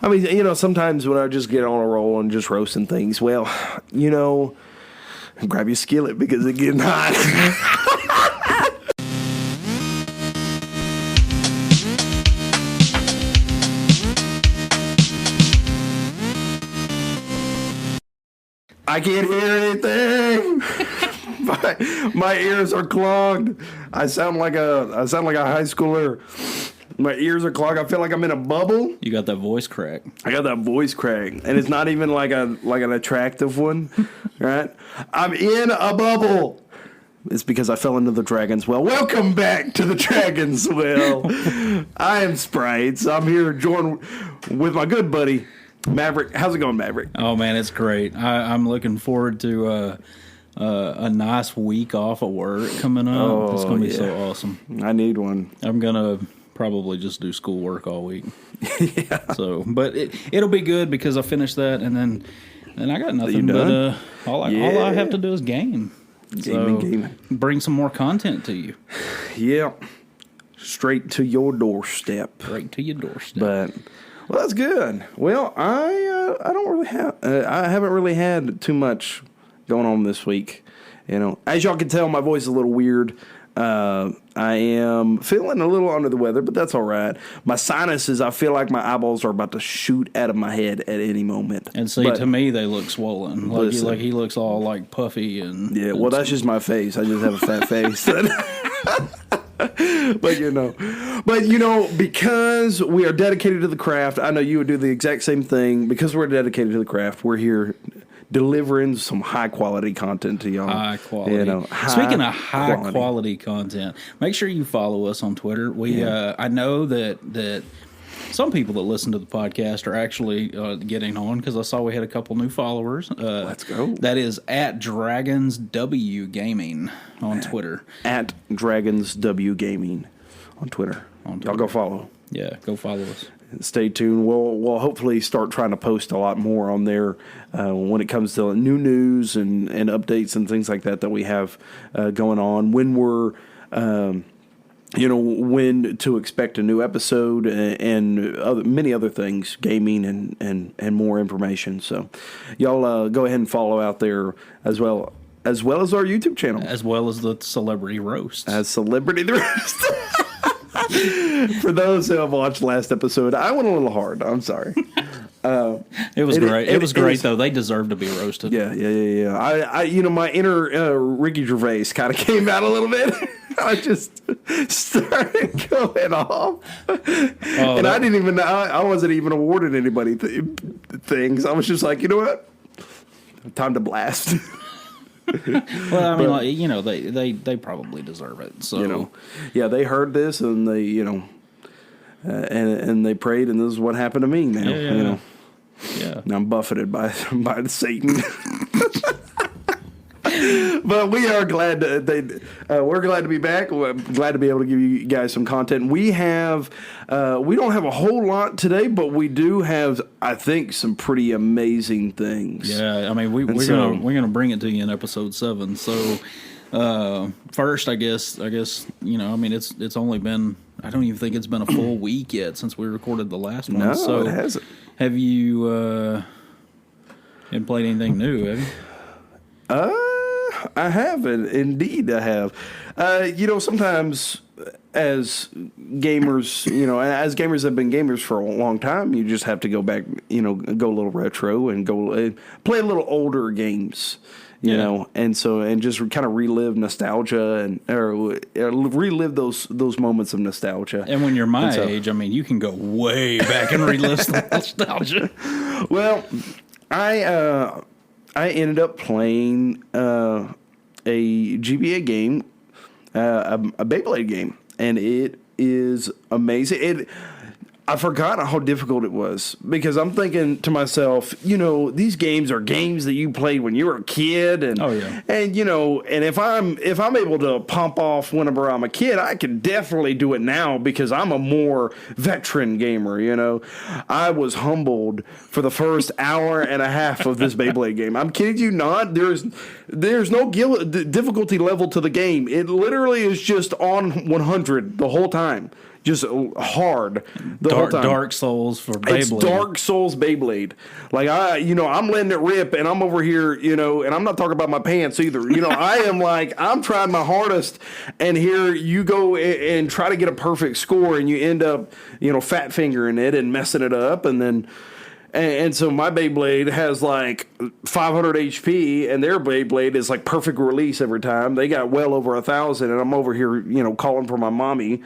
I mean, sometimes when I just get on a roll and just roasting things, well, grab your skillet because it's getting hot. I can't hear anything. My ears are clogged. I sound like a high schooler. My ears are clogged. I feel like I'm in a bubble. You got that voice crack. I got that voice crack, and it's not even like an attractive one, right? I'm in a bubble. It's because I fell into the Dragon's Well. Welcome back to the Dragon's Well. I am Sprites. I'm here joined with my good buddy Maverick. How's it going, Maverick? Oh man, it's great. I'm looking forward to a nice week off of work coming up. Oh, it's gonna be so awesome. I need one. I'm gonna probably just do schoolwork all week. Yeah. So, but it'll be good because I finished that, and then I got nothing but all I have to do is game. Gaming. Bring some more content to you. Yeah. Straight to your doorstep. Right to your doorstep. But well, that's good. Well, I don't really have I haven't really had too much going on this week. As y'all can tell, my voice is a little weird. I am feeling a little under the weather, but that's all right. My sinuses, I feel like my eyeballs are about to shoot out of my head at any moment. And see, to me, they look swollen. Like he looks all like puffy and yeah. Well, that's just my face. I just have a fat face. But because we are dedicated to the craft, I know you would do the exact same thing. Because we're dedicated to the craft, we're here delivering some high quality content to y'all. High quality. Speaking of high quality content, make sure you follow us on Twitter. I know that some people that listen to the podcast are actually getting on because I saw we had a couple new followers. Let's go. That is at DragonsW Gaming on Twitter. At DragonsW Gaming on Twitter. Y'all go follow. Yeah, go follow us. Stay tuned. We'll hopefully start trying to post a lot more on there when it comes to new news and updates and things like that we have going on. When we're, when to expect a new episode and many other things, gaming and more information. So y'all go ahead and follow out there as well as our YouTube channel. As well as the Celebrity Roast. For those who have watched last episode, I went a little hard. I'm sorry. It was great. It was great, though. They deserve to be roasted. Yeah. I my inner Ricky Gervais kind of came out a little bit. I just started going off, I didn't even. I wasn't even awarded anybody things. I was just like, you know what? Time to blast. Well, I mean, they probably deserve it. So they heard this and they and they prayed, and this is what happened to me now. Yeah. Now I'm buffeted by the Satan. But we are glad we're glad to be back. We're glad to be able to give you guys some content. We don't have a whole lot today, but we do have, I think, some pretty amazing things. Yeah, I mean we're gonna bring it to you in episode 7. So first, I guess it's only been, I don't even think it's been a full week yet since we recorded the last one. No, so it hasn't. Have you haven't played anything new? Have you? I haven't. Indeed, I have. Sometimes as gamers, as gamers that have been gamers for a long time, you just have to go back, go a little retro and go play a little older games, and just kind of relive nostalgia or relive those moments of nostalgia. And when you're my age, I mean, you can go way back and relive some nostalgia. Well, I ended up playing a GBA game, a Beyblade game, and it is amazing. I forgot how difficult it was because I'm thinking to myself, these games are games that you played when you were a kid, and and if I'm able to pump off whenever I'm a kid, I can definitely do it now because I'm a more veteran gamer. I was humbled for the first hour and a half of this Beyblade game. I'm kidding you not. There's no difficulty level to the game. It literally is just on 100 the whole time. just hard the whole time. Dark Souls for Beyblade. It's Dark Souls Beyblade. Like I'm letting it rip, and I'm over here, and I'm not talking about my pants either. I am like, I'm trying my hardest, and here you go and try to get a perfect score, and you end up, fat fingering it and messing it up, and then. And so my Beyblade has like 500 HP, and their Beyblade is like perfect release every time. They got well over 1,000, and I'm over here, calling for my mommy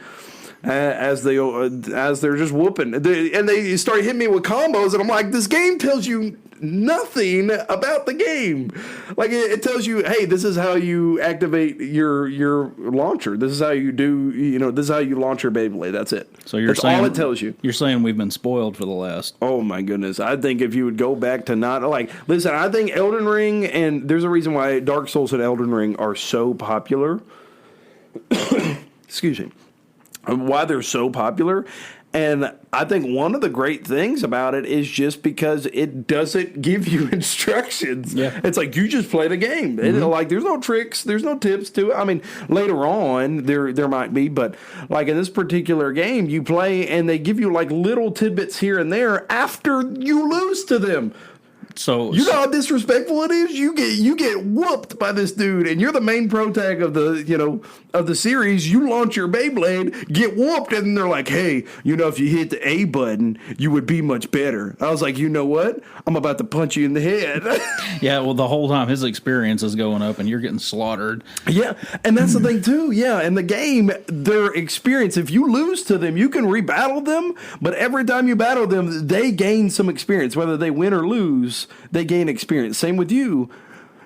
as they're just whooping. And they start hitting me with combos, and I'm like, this game tells you nothing about the game. Like it tells you, hey, this is how you activate your launcher. This is how you do, this is how you launch your Beyblade. That's it. So that's all it tells you. You're saying we've been spoiled for the last. Oh my goodness. I think if you would go back to listen, I think Elden Ring, and there's a reason why Dark Souls and Elden Ring are so popular. Excuse me. Why they're so popular. And I think one of the great things about it is just because it doesn't give you instructions. Yeah. It's like you just play the game. Mm-hmm. There's no tricks, there's no tips to it. I mean, later on there might be, but like in this particular game, you play and they give you like little tidbits here and there after you lose to them. So you know how disrespectful it is. You get whooped by this dude, and you're the main protag of the series. You launch your Beyblade, get whooped, and they're like, "Hey, if you hit the A button, you would be much better." I was like, you know what? I'm about to punch you in the head. Yeah, well, the whole time his experience is going up, and you're getting slaughtered. Yeah, and that's the thing too. Yeah, in the game, their experience. If you lose to them, you can rebattle them, but every time you battle them, they gain some experience, whether they win or lose. They gain experience. Same with you.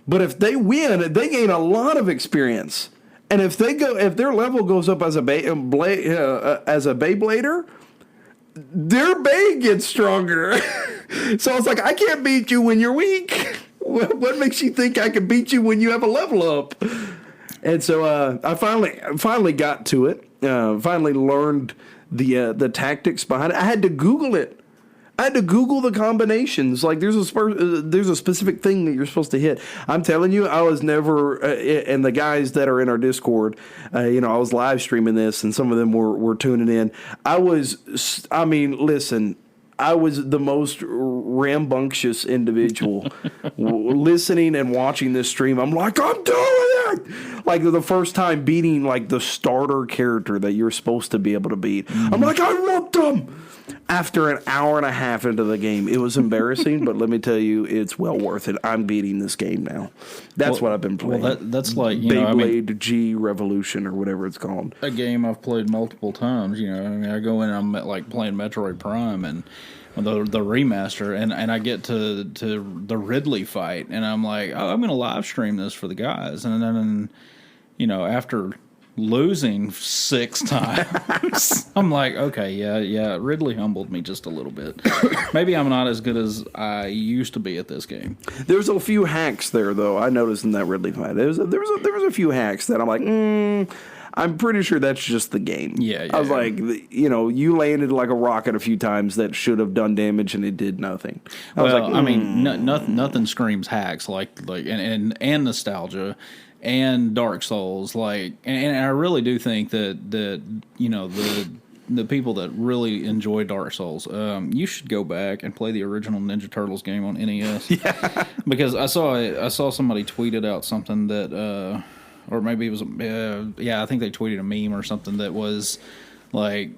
But if they win, they gain a lot of experience. And if their level goes up as a Beyblader, their Bay gets stronger. So it's like, I can't beat you when you're weak. What makes you think I can beat you when you have a level up? And so I finally got to it. Finally learned the tactics behind it. I had to Google it. I had to Google the combinations. Like there's a specific thing that you're supposed to hit. I'm telling you, I was never. And the guys that are in our Discord, I was live streaming this, and some of them were tuning in. Listen. I was the most rambunctious individual listening and watching this stream. I'm like, I'm doing it! Like the first time beating like the starter character that you're supposed to be able to beat. Mm-hmm. I'm like, I whooped him! After an hour and a half into the game. It was embarrassing, but let me tell you, it's well worth it. I'm beating this game now. That's what I've been playing. Well, that's like, Beyblade G Revolution or whatever it's called. A game I've played multiple times. I go in and I'm like playing Metroid Prime and the remaster, and I get to the Ridley fight, and I'm like, oh, I'm going to live stream this for the guys. And then, after losing 6 times, I'm like, okay, yeah, Ridley humbled me just a little bit. Maybe I'm not as good as I used to be at this game. There's a few hacks there, though. I noticed in that Ridley fight, there was a few hacks that I'm like, I'm pretty sure that's just the game. Yeah. I was like, you landed like a rocket a few times that should have done damage, and it did nothing. Nothing screams hacks like and nostalgia. And Dark Souls, and I really do think that the people that really enjoy Dark Souls, you should go back and play the original Ninja Turtles game on NES. Yeah. Because I saw somebody tweeted out something that, or maybe it was, I think they tweeted a meme or something that was like,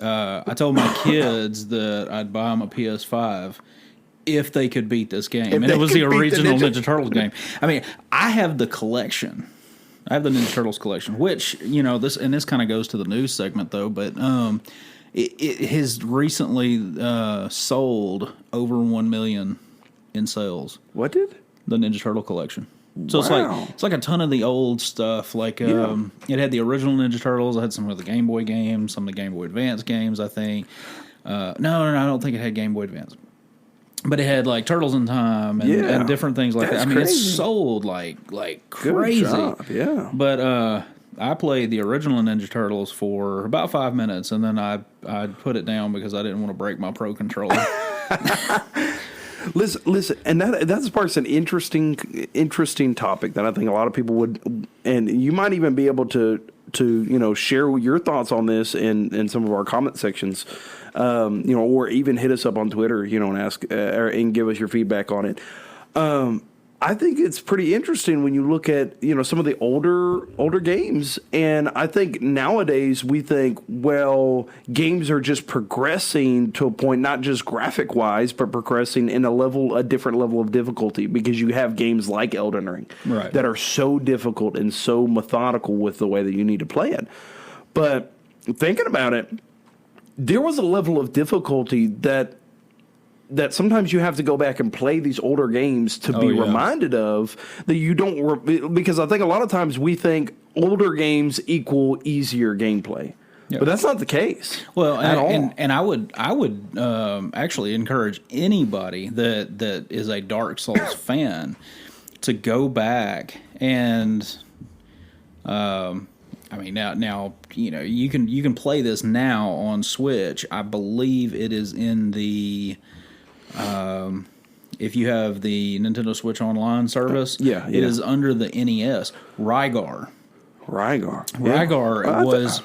I told my kids that I'd buy them a PS5 if they could beat this game. And it was the original Ninja Turtles game. I mean, I have the collection. I have the Ninja Turtles collection, which, this kind of goes to the news segment, though, but it has recently sold over 1 million in sales. What did? The Ninja Turtle collection. So it's like a ton of the old stuff. Like it had the original Ninja Turtles. It had some of the Game Boy games, some of the Game Boy Advance games, I think. No, I don't think it had Game Boy Advance. But it had like Turtles in Time and different things like that. I mean, it's sold like crazy. Good job, yeah. But I played the original Ninja Turtles for about 5 minutes, and then I put it down because I didn't want to break my Pro controller. Listen, and that's an interesting topic that I think a lot of people would, and you might even be able to to share your thoughts on this in some of our comment sections, or even hit us up on Twitter, and ask and give us your feedback on it. I think it's pretty interesting when you look at, some of the older games. And I think nowadays we think, well, games are just progressing to a point, not just graphic wise, but progressing in a different level of difficulty, because you have games like Elden Ring that are so difficult and so methodical with the way that you need to play it. But thinking about it, there was a level of difficulty that sometimes you have to go back and play these older games to be reminded of, that you don't, because I think a lot of times we think older games equal easier gameplay. But that's not the case. Well, at all. And I would actually encourage anybody that is a Dark Souls fan to go back and now you can play this now on Switch. I believe it is in the if you have the Nintendo Switch Online service, it is under the NES. Rygar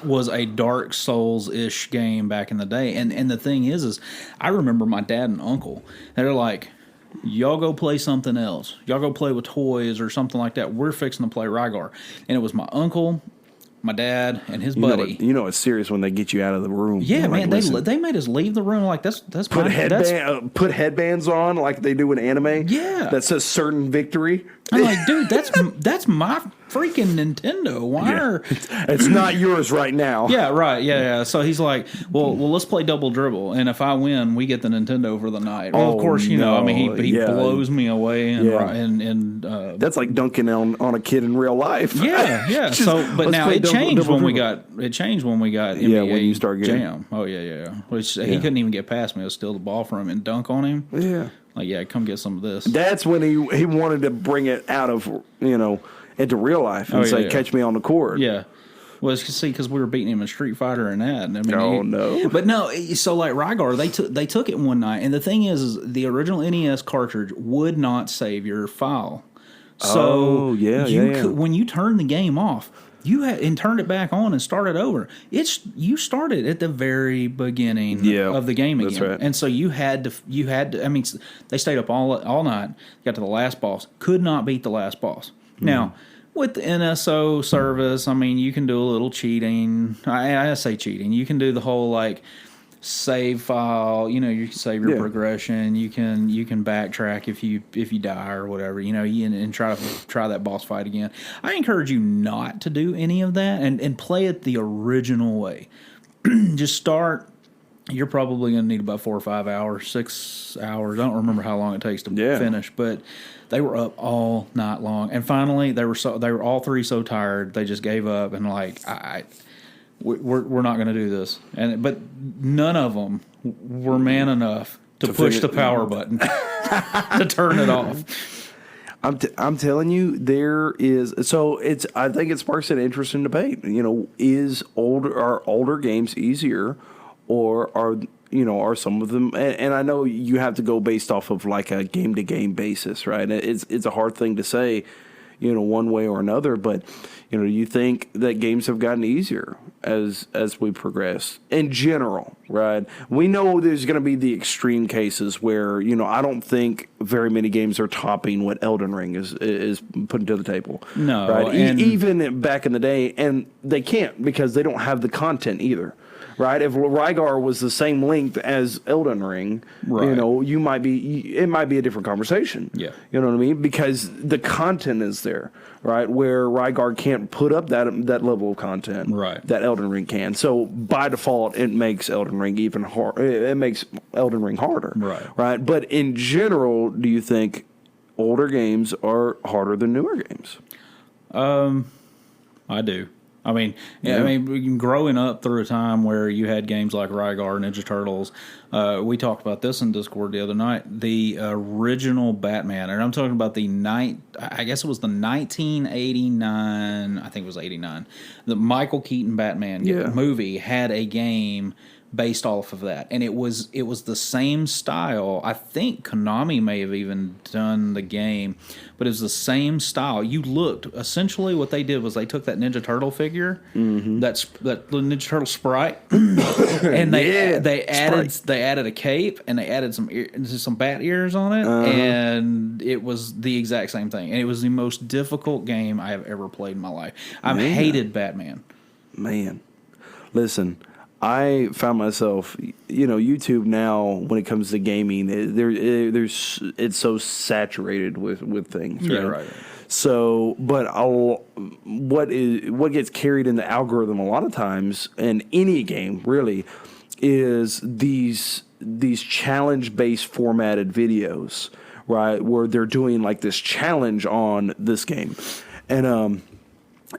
was a Dark Souls-ish game back in the day. And the thing is I remember my dad and uncle, they're like, y'all go play something else. Y'all go play with toys or something like that. We're fixing to play Rygar. And it was my uncle, my dad, and his buddy. It's serious when they get you out of the room. Yeah, man, they made us leave the room. Like that's put headbands on like they do in anime. Yeah, that says certain victory. I'm like, dude, that's my freaking Nintendo. Why are it's not yours right now? Yeah, right. Yeah. So he's like, well, let's play double dribble, and if I win, we get the Nintendo for the night. Well, of course, he blows me away, and that's like dunking on a kid in real life. Yeah. But now it changed when we got NBA when you start getting Jam. Oh yeah. Which he couldn't even get past me. I was steal the ball from him and dunk on him. Yeah. Like, come get some of this. That's when he wanted to bring it out of, into real life and say, catch me on the court. Yeah. Well, because we were beating him in Street Fighter and that. And no. But no, so like Rygar, they took it one night. And the thing is the original NES cartridge would not save your file. So when you turn the game off, and turned it back on and started over. You started at the very beginning of the game again, right. And so you had to. I mean, they stayed up all night, got to the last boss, could not beat the last boss. Now with the NSO service, I mean, you can do a little cheating. I say cheating. You can do the whole like save file. You can save your progression. You can backtrack if you die or whatever. And try that boss fight again. I encourage you not to do any of that and play it the original way. Just start. You're probably going to need about 4 or 5 hours, 6 hours. I don't remember how long it takes to finish, but they were up all night long. And finally, they were all three so tired they just gave up and like we're not going to do this. But none of them were man enough to push the power button to turn it off. I'm telling you, there is. So I think it sparks an interesting debate. Are older games easier, or are some of them? And I know you have to go based off of like a game to game basis, right? It's a hard thing to say, one way or another. But you think that games have gotten easier as we progress in general, right? We know there's going to be the extreme cases where I don't think very many games are topping what Elden Ring is putting to the table. No, right? Even back in the day, and they can't because they don't have the content either. Right, if Rygar was the same length as Elden Ring, right. It might be a different conversation. Yeah, you know what I mean, because the content is there, right? Where Rygar can't put up that level of content, right? That Elden Ring can. So by default, it makes Elden Ring even hard. It makes Elden Ring harder, right? Right. But in general, do you think older games are harder than newer games? I do. I mean, growing up through a time where you had games like Rygar, Ninja Turtles, we talked about this in Discord the other night. The original Batman, and I'm talking about I guess it was the 1989. I think it was 89. The Michael Keaton Batman movie had a game based off of that, and it was the same style. I think Konami may have even done the game, but it was the same style. You looked essentially what they did was they took that Ninja Turtle figure, that little Ninja Turtle sprite, and they added a cape and they added some bat ears on it, and it was the exact same thing. And it was the most difficult game I have ever played in my life. I've hated Batman. Man, listen. I found myself, YouTube now when it comes to gaming, it's so saturated with things. Right? Yeah, right. So, but what gets carried in the algorithm a lot of times in any game really is these challenge based formatted videos, right? Where they're doing like this challenge on this game, and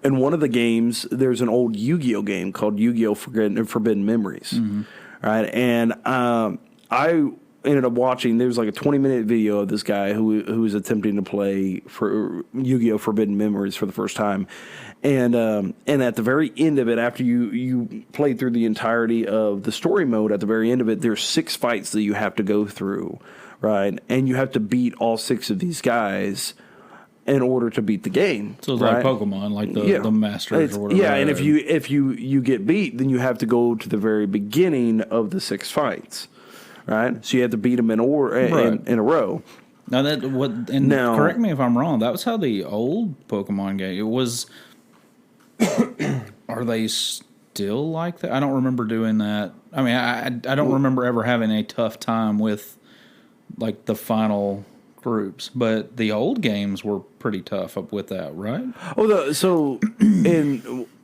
in one of the games, there's an old Yu-Gi-Oh game called Yu-Gi-Oh! Forbidden Memories, right? And I ended up watching. There's like a 20-minute video of this guy who was attempting to play for Yu-Gi-Oh! Forbidden Memories for the first time, and at the very end of it, after you play through the entirety of the story mode, at the very end of it, there's 6 fights that you have to go through, right? And you have to beat all 6 of these guys in order to beat the game. So it's like Pokemon, like the Masters or whatever. Yeah, and if you get beat, then you have to go to the very beginning of the 6 fights, right? So you have to beat them in a row. Now correct me if I'm wrong. That was how the old Pokemon game. It was. Are they still like that? I don't remember doing that. I mean, I don't remember ever having a tough time with like the final groups, but the old games were pretty tough up with that, right?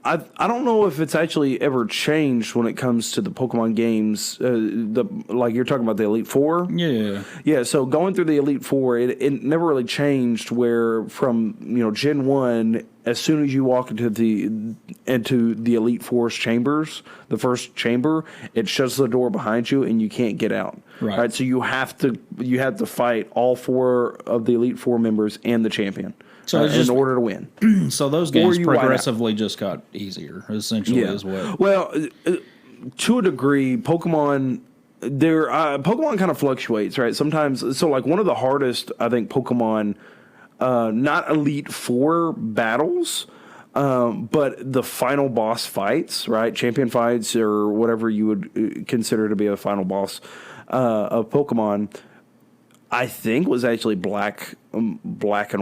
I don't know if it's actually ever changed when it comes to the Pokemon games. Like you're talking about the Elite Four. Yeah. So going through the Elite Four, it never really changed. Where from Gen 1, as soon as you walk into the Elite Four's chambers, the first chamber, it shuts the door behind you and you can't get out. Right. So you have to fight all 4 of the Elite Four members and the champion. So in order to win. So those games progressively just got easier, essentially, as well. Well, to a degree, Pokemon kind of fluctuates, right? Sometimes, so like one of the hardest, I think, Pokemon, not Elite Four battles, but the final boss fights, right? Champion fights or whatever you would consider to be a final boss of Pokemon, I think was actually black and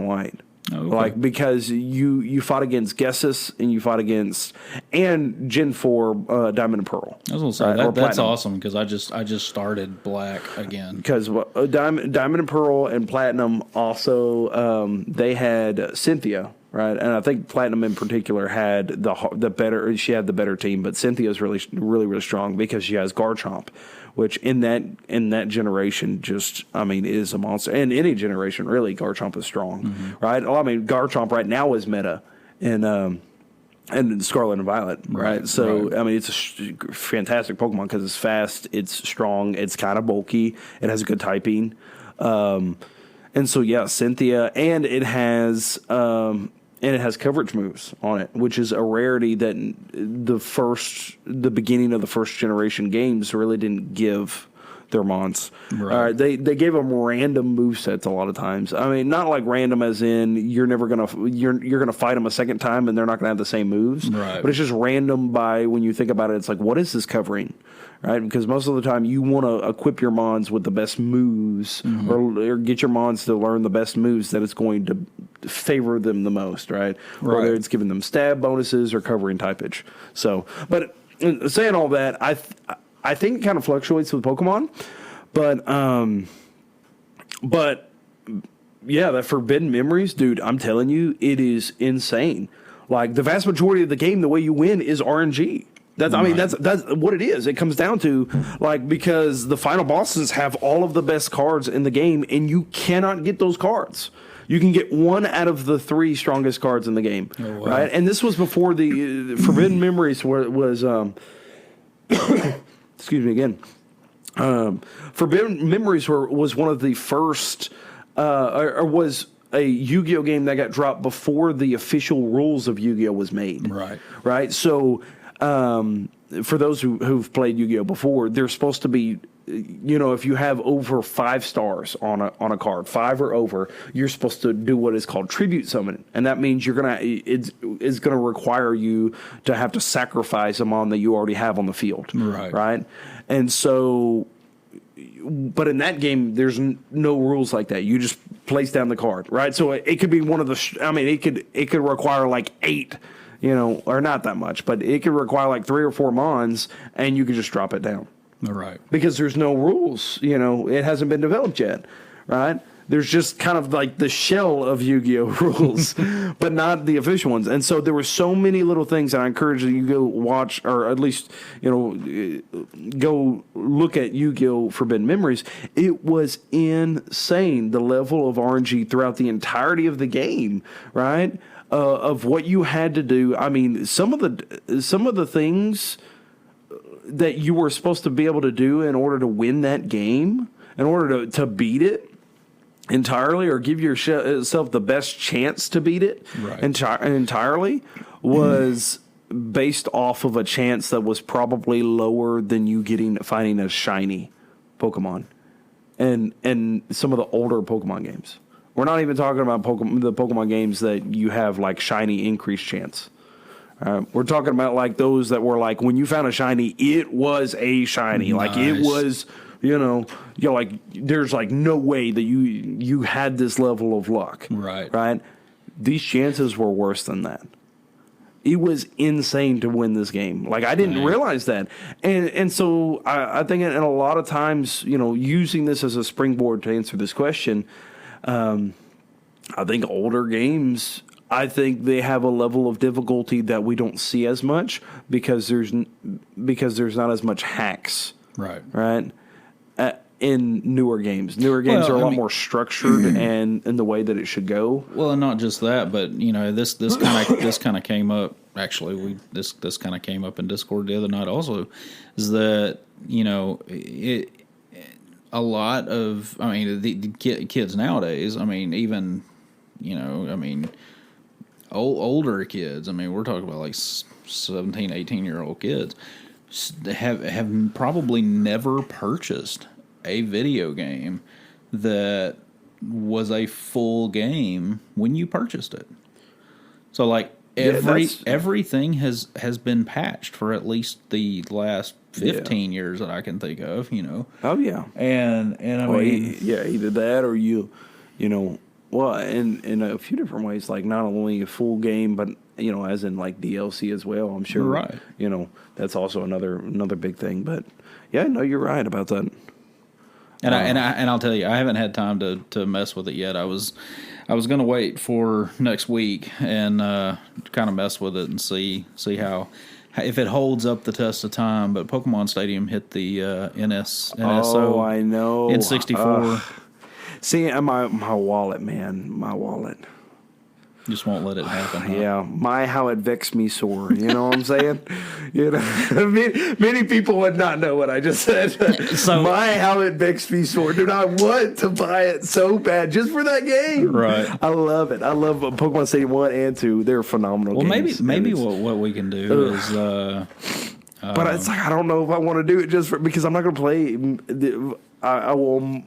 white. Oh, okay. Like because you fought against Gessis and you fought against Gen 4 Diamond and Pearl. I was going to say that's awesome because I just started Black again. Because Diamond and Pearl and Platinum also they had Cynthia, right? And I think Platinum in particular had the better team, but Cynthia's really really really strong because she has Garchomp, which in that generation just, I mean, is a monster. And any generation, really, Garchomp is strong, right? Well, I mean, Garchomp right now is meta in Scarlet and Violet, right? So, I mean, it's a fantastic Pokemon because it's fast, it's strong, it's kind of bulky, it has good typing. And so, yeah, Cynthia, and it has coverage moves on it, which is a rarity that the beginning of the first generation games really didn't give their mons. Right. They gave them random movesets a lot of times. I mean, not like random as in you're gonna fight them a second time and they're not gonna have the same moves. Right. But it's just random by when you think about it. It's like, what is this covering? Right, because most of the time you want to equip your mons with the best moves, or get your mons to learn the best moves that it's going to favor them the most, right? Whether it's giving them stab bonuses or covering typage. So, but saying all that, I think it kind of fluctuates with Pokemon, but yeah, that Forbidden Memories, dude, I'm telling you, it is insane. Like the vast majority of the game, the way you win is RNG. That's what it is. It comes down to, like, because the final bosses have all of the best cards in the game, and you cannot get those cards. You can get 1 out of the 3 strongest cards in the game, right? And this was before the Forbidden Memories was excuse me again. Forbidden Memories was one of the first, or was a Yu-Gi-Oh game that got dropped before the official rules of Yu-Gi-Oh was made. Right. Right. So. for those who've played Yu-Gi-Oh before, there's supposed to be, if you have over 5 stars on a card, 5 or over, you're supposed to do what is called tribute summon, and that means it's gonna require you to have to sacrifice them on that you already have on the field, right? And so, but in that game, there's no rules like that. You just place down the card, right? So it could be one of the. It could require like 8. Or not that much, but it could require like 3 or 4 mons, and you could just drop it down. Right. Because there's no rules. It hasn't been developed yet, right? There's just kind of like the shell of Yu-Gi-Oh rules, but not the official ones. And so there were so many little things, and I encourage you to go watch, or at least, go look at Yu-Gi-Oh! Forbidden Memories. It was insane, the level of RNG throughout the entirety of the game, right? Of what you had to do. I mean, some of the things that you were supposed to be able to do in order to win that game, in order to beat it entirely, or give yourself the best chance to beat it entirely, was based off of a chance that was probably lower than you finding a shiny Pokemon, and some of the older Pokemon games. We're not even talking about the Pokemon games that you have like shiny increased chance. We're talking about like those that were like when you found a shiny, it was a shiny. Nice. Like it was, like there's like no way that you had this level of luck. Right. These chances were worse than that. It was insane to win this game. Like I didn't realize that, and so I think in a lot of times, using this as a springboard to answer this question. I think older games, I think they have a level of difficulty that we don't see as much because there's not as much hacks. Right. In newer games. Newer games are a lot more structured and in the way that it should go. Well, and not just that, but this kind of came up. Actually, this kind of came up in Discord the other night. Also, is that a lot of, the kids nowadays, even, older kids, we're talking about like 17, 18-year-old kids, have probably never purchased a video game that was a full game when you purchased it. So like everything has been patched for at least the last 15 years that I can think of, Oh yeah. And either that or well, in a few different ways, like not only a full game, but as in like DLC as well. I'm sure. Right. That's also another big thing. But yeah, no, you're right about that. And I'll tell you, I haven't had time to mess with it yet. I was going to wait for next week and kind of mess with it and see how if it holds up the test of time. But Pokemon Stadium hit the NSO. Oh, I know. N64. See, my wallet, man, my wallet. Just won't let it happen. Huh? Yeah, how it vexed me sore. You know what I'm saying? Many people would not know what I just said. So how it vexed me sore, dude. I want to buy it so bad just for that game. Right. I love it. I love Pokemon Stadium 1 and 2. They're phenomenal. Well, games. maybe what we can do is. But it's like I don't know if I want to do it just because I'm not going to play. I will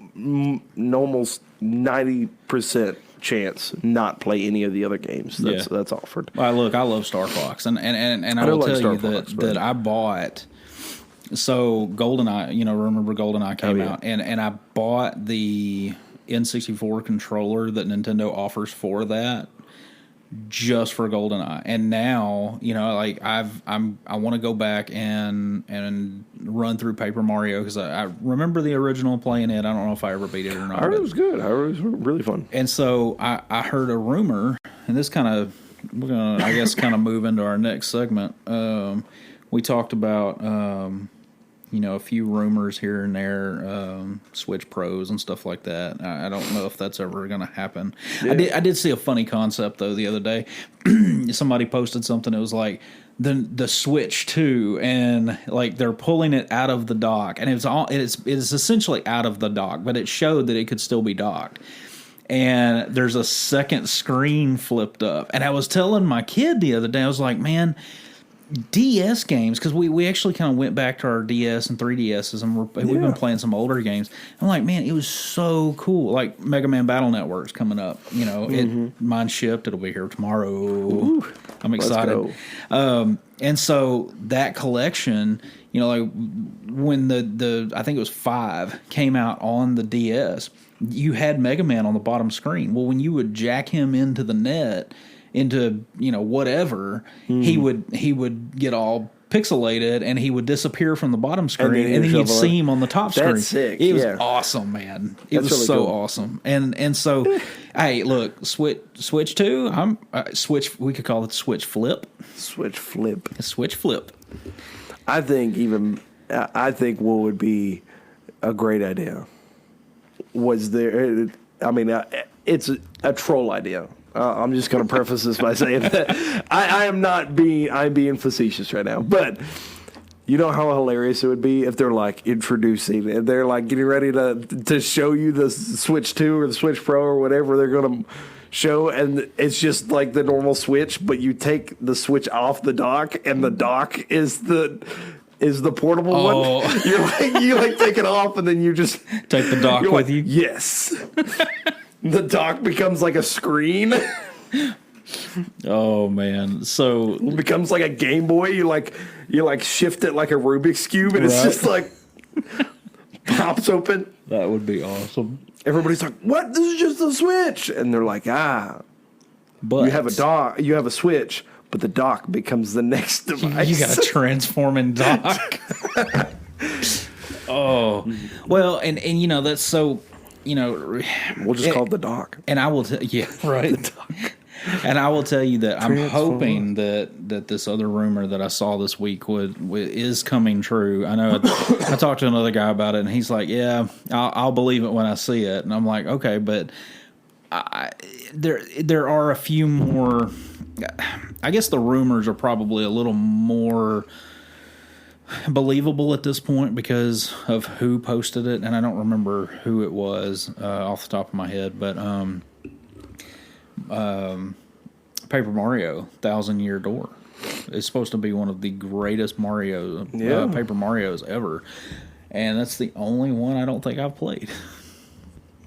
almost 90% chance not play any of the other games that's offered. Well, look, I love Star Fox, and I will tell you that I bought. So GoldenEye, remember GoldenEye came out, and I bought the N64 controller that Nintendo offers for that. Just for GoldenEye, and now I want to go back and run through Paper Mario because I remember the original playing it. I don't know if I ever beat it or not. I heard it was good. I heard it was really fun. And so I heard a rumor, and this we're gonna I guess kind of move into our next segment. We talked about a few rumors here and there, Switch Pros and stuff like that. I don't know if that's ever going to happen. Yeah. I did see a funny concept though the other day. Somebody posted something. It was like the Switch 2, and like they're pulling it out of the dock, and it's essentially out of the dock, but it showed that it could still be docked. And there's a second screen flipped up, and I was telling my kid the other day, I was like, man. DS games, because we actually kind of went back to our DS and 3DSs, and we've been playing some older games. I'm like, man, it was so cool. Like Mega Man Battle Network's coming up. You know, mine shipped. It'll be here tomorrow. Ooh, I'm excited. And so that collection, you know, like when the I think it was 5 came out on the DS, you had Mega Man on the bottom screen. Well, when you would jack him into the net, into, you know, whatever, he would get all pixelated and he would disappear from the bottom screen, and then you'd see him on the top screen. That's sick. It was awesome, man. It was really so awesome. And so, hey, look, Switch 2, Switch. We could call it Switch Flip. Switch Flip. Switch Flip. I think what would be a great idea was there. I mean, it's a troll idea. I'm just going to preface this by saying that I'm being facetious right now. But you know how hilarious it would be if they're like introducing, and they're like getting ready to show you the Switch 2 or the Switch Pro or whatever they're going to show, and it's just like the normal Switch, but you take the Switch off the dock, and the dock is the portable one. You take it off, and then you just take the dock with you. Yes. The dock becomes like a screen. Oh man! So it becomes like a Game Boy. You shift it like a Rubik's cube, and it's just like pops open. That would be awesome. Everybody's like, "What? This is just a Switch," and they're like, "But you have a dock. You have a Switch, but the dock becomes the next device. You got a transforming dock." Oh well, and you know that's so. You know, we'll just call it the dock. And I will tell right. And I will tell you that I'm hoping that this other rumor that I saw this week is coming true. I know I talked to another guy about it, and he's like, "Yeah, I'll believe it when I see it." And I'm like, "Okay," but there are a few more. I guess the rumors are probably a little more believable at this point because of who posted it, and I don't remember who it was off the top of my head, but Paper Mario 1,000-Year Door is supposed to be one of the greatest Paper Marios ever, and that's the only one I don't think I've played.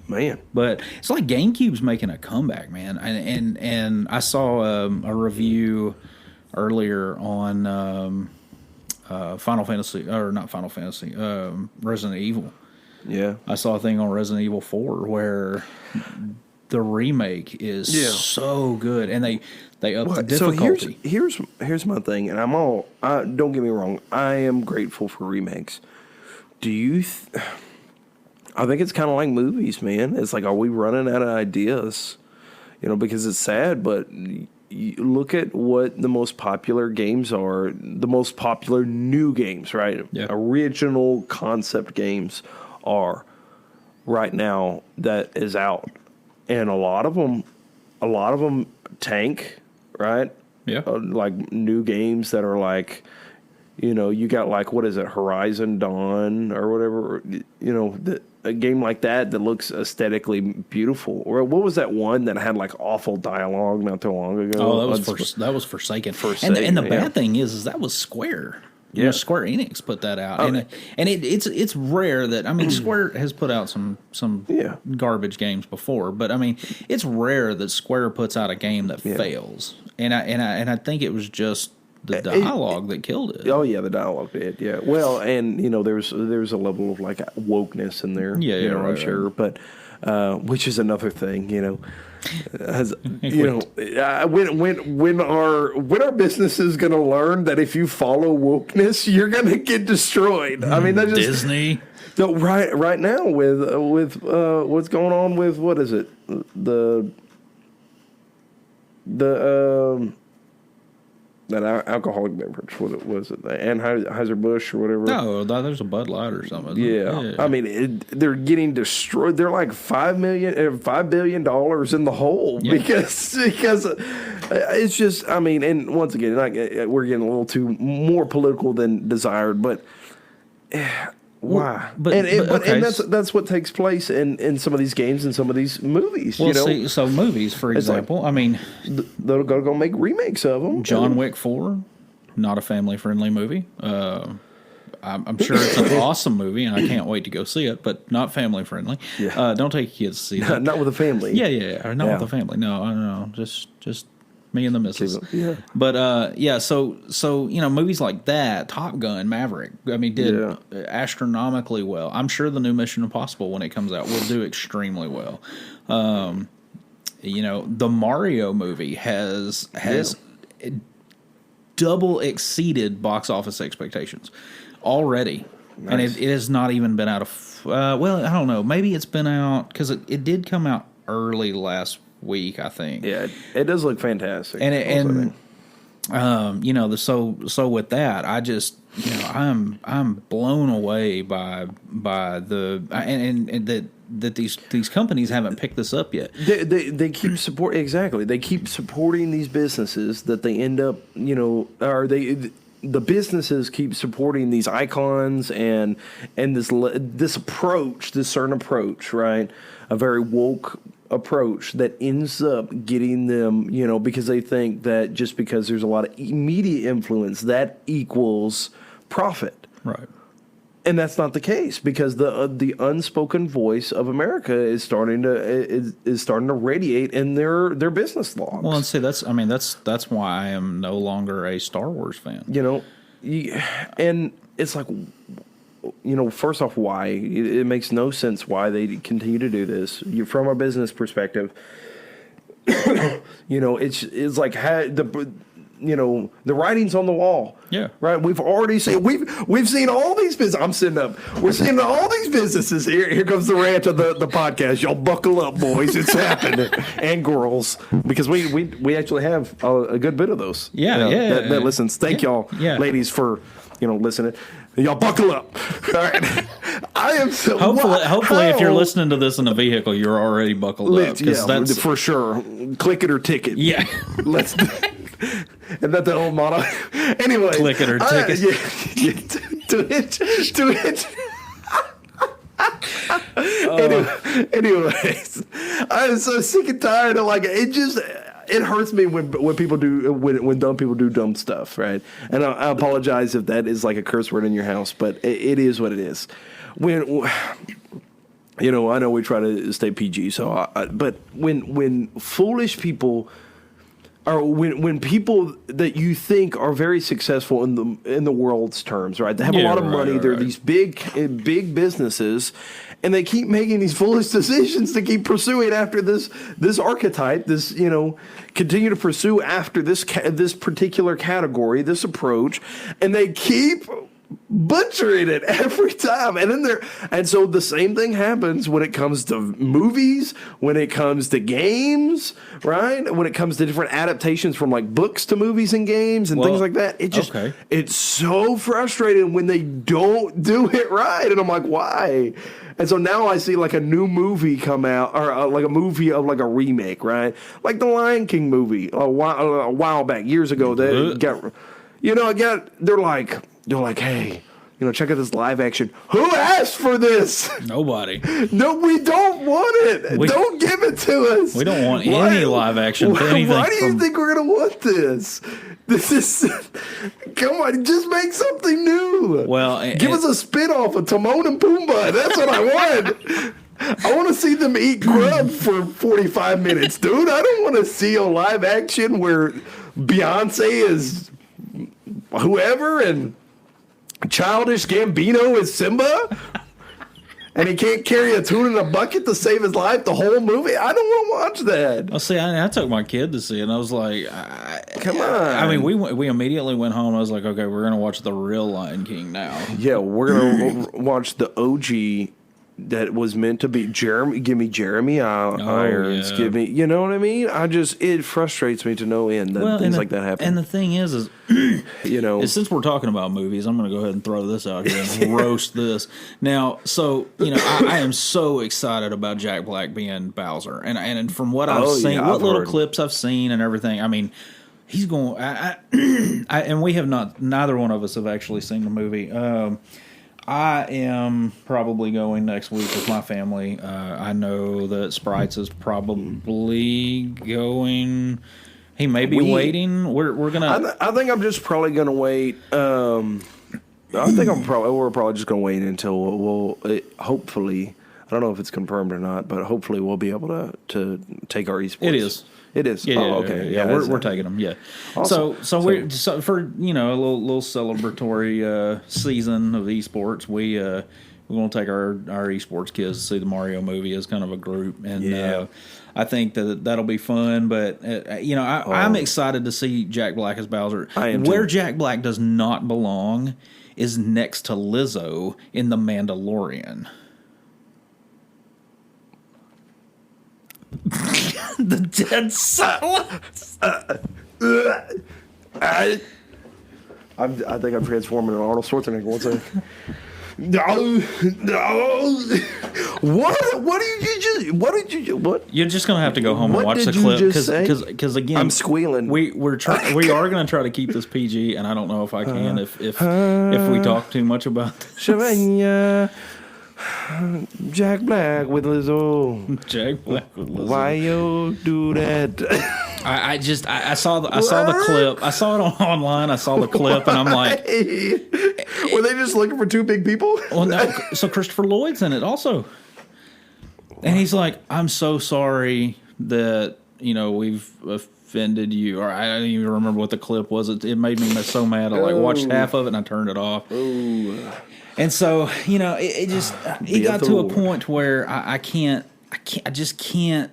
Man, but it's like GameCube's making a comeback, man, and I saw a review earlier on Resident Evil. Yeah. I saw a thing on Resident Evil 4 where the remake is so good, and they up the difficulty. So here's my thing, and don't get me wrong, I am grateful for remakes. Do you I think it's kind of like movies, man. It's like, are we running out of ideas? You know, because it's sad, but you look at what the most popular games are, the most popular new games, right? Yeah. Original concept games are right now that is out. And a lot of them tank, right? Yeah. Like new games that are like, you know, you got like, what is it, Horizon Dawn or whatever, you know, a game like that looks aesthetically beautiful. Or what was that one that had like awful dialogue not too long ago? Oh, that was Forsaken. And the bad thing is that was Square. Yeah, you know, Square Enix put that out, and it's rare that, I mean, Square has put out some garbage games before, but I mean, it's rare that Square puts out a game that fails, and I think it was just the dialogue that killed it. Oh yeah, the dialogue did. Yeah, well, and you know, there's a level of like wokeness in there. Yeah, right, I'm sure, but which is another thing, you know. When our business is going to learn that if you follow wokeness, you're going to get destroyed. I mean, that's just Disney. Right now with what's going on with, what is it, that alcoholic beverage, what was it, the Anheuser-Busch or whatever? No, there's a Bud Light or something. Yeah. I mean, they're getting destroyed. They're like $5 billion in the hole because it's just, I mean, and once again, we're getting a little too more political than desired, but why? But that's what takes place in some of these games and some of these movies. Well, you know? see, so movies, for example, like, I mean, they're going to go make remakes of them. John Wick 4. not a family-friendly movie. I'm sure it's an awesome movie, and I can't wait to go see it, but not family-friendly. Yeah. Don't take your kids to see that. Not with a family. Yeah. Not with the family. No. Just me and the missus. Yeah. But, so movies like that, Top Gun, Maverick, did astronomically well. I'm sure the new Mission Impossible, when it comes out, will do extremely well. The Mario movie has double exceeded box office expectations already. Nice. And it has not even been out of, I don't know, maybe it's been out, because it did come out early last week, I think. Yeah, it does look fantastic. So with that, I just, I'm blown away by the, and that these companies haven't picked this up yet. They keep support exactly. They keep supporting these businesses that they end up, the businesses keep supporting these icons and this approach, this certain approach, right? A very woke approach that ends up getting them, because they think that just because there's a lot of media influence, that equals profit. Right. And that's not the case, because the unspoken voice of America is starting to radiate in their business logs. Well, and see, that's why I am no longer a Star Wars fan. And it's like, first off, why it makes no sense why they continue to do this. From a business perspective, it's like the writing's on the wall. Yeah. Right. We've already seen we've seen all these businesses. I'm sitting up. We're seeing all these businesses. Here comes the rant of the podcast. Y'all buckle up, boys. It's happening. And girls, because we actually have a good bit of those. Yeah. That listens. Thank y'all, ladies, for listening. Y'all buckle up. All right. I am so. Hopefully, if you're listening to this in a vehicle, you're already buckled up. That's for sure. Click it or ticket. Yeah. Let's. Isn't that the old motto? Anyway. Click it or ticket. To it. Anyways, I'm so sick and tired of it hurts me when people do when dumb people do dumb stuff, right? And I apologize if that is like a curse word in your house, but it is what it is. When I know we try to stay PG, but when foolish people. Or when people that you think are very successful in the world's terms, right? They have a lot of money. They're these big businesses, and they keep making these foolish decisions to keep pursuing after this archetype. Continue to pursue after this particular category, this approach, and they keep butchering it every time. And so the same thing happens when it comes to movies, when it comes to games, right? When it comes to different adaptations from like books to movies and games and things like that. It's so frustrating when they don't do it right. And I'm like, why? And so now I see like a new movie come out, or like a movie of like a remake, right? Like the Lion King movie a while back, years ago. They're like, hey, check out this live action. Who asked for this? Nobody. No, we don't want it. Don't give it to us. We don't want any live action. Why do you think we're going to want this? This is, come on, just make something new. Well, give us a spin-off of Timon and Pumbaa. That's what I want. I want to see them eat grub for 45 minutes, dude. I don't want to see a live action where Beyonce is whoever and Childish Gambino is Simba, and he can't carry a tune in a bucket to save his life the whole movie. I don't want to watch that. Well, see, I took my kid to see it, and I was like, come on. We immediately went home. I was like, okay, we're going to watch the real Lion King now. Yeah, we're going to watch the OG that was meant to be Jeremy. Give me Jeremy Irons. Yeah. Give me, you know what I mean? it frustrates me to no end that things like that happen. And the thing is since we're talking about movies, I'm going to go ahead and throw this out here and roast this. Now, so I am so excited about Jack Black being Bowser, and from what I've seen, what little clips I've seen and everything, I mean, he's going. And we have not. Neither one of us have actually seen the movie. I am probably going next week with my family. I know that Sprites is probably going He may be waiting. We're gonna. I think I'm just probably gonna wait. I think we're probably just gonna wait until we'll hopefully. I don't know if it's confirmed or not, but hopefully we'll be able to take our esports. It is. It is. Yeah, okay. Yeah, we're taking them. Yeah. Awesome. So for a little celebratory season of esports, we're gonna take our esports kids to see the Mario movie as kind of a group, and I think that'll be fun. But I'm excited to see Jack Black as Bowser. I am Where too. Jack Black does not belong is next to Lizzo in The Mandalorian. The dead silence. I think I'm transforming into Arnold Schwarzenegger. One second. No. What? You're just gonna have to go home and What watch the did you clip just say? because again, I'm squealing. We are gonna try to keep this PG, and I don't know if I can if we talk too much about this. Shavanya, Jack Black with Lizzo. Jack Black with Lizzo. Why you do that? I saw the clip. I saw it online. I saw the clip, and I'm like, were they just looking for two big people? well, no. So Christopher Lloyd's in it also, and he's like, I'm so sorry that we've offended you, or I don't even remember what the clip was. It made me so mad. I watched half of it and I turned it off. Ooh. And so it got to a point where I just can't.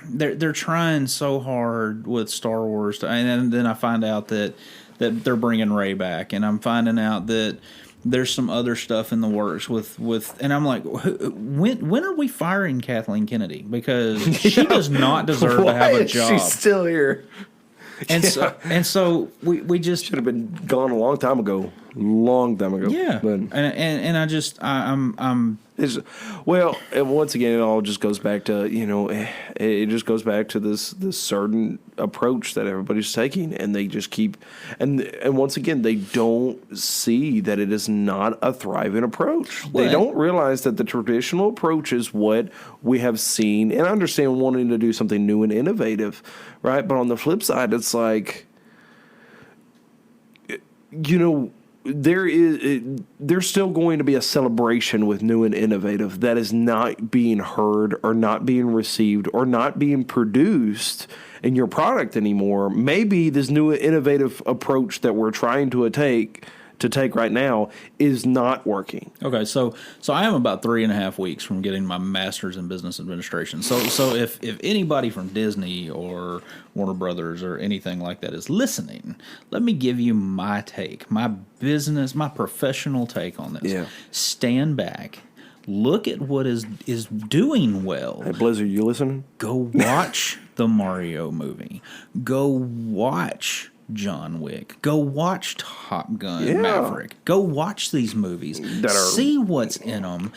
They're trying so hard with Star Wars, and then I find out that they're bringing Rey back, and I'm finding out that there's some other stuff in the works with, and I'm like, when are we firing Kathleen Kennedy? Because she does not deserve to have a job. She's still here. And so we just should have been gone a long time ago. Yeah, but, and I'm. And once again, it all just goes back to it just goes back to this certain approach that everybody's taking, and they just keep and once again they don't see that it is not a thriving approach. They don't realize that the traditional approach is what we have seen, and I understand wanting to do something new and innovative, right? But on the flip side, it's like there's still going to be a celebration with new and innovative that is not being heard or not being received or not being produced in your product anymore. Maybe this new innovative approach that we're trying to take right now is not working. Okay, so I am about 3.5 weeks from getting my master's in business administration. So if anybody from Disney or Warner Brothers or anything like that is listening, let me give you my take, my professional take on this. Yeah. Stand back, look at what is doing well. Hey, Blizzard, you listening? Go watch the Mario movie. Go watch John Wick. Go watch Top Gun Maverick. Go watch these movies. See what's in them,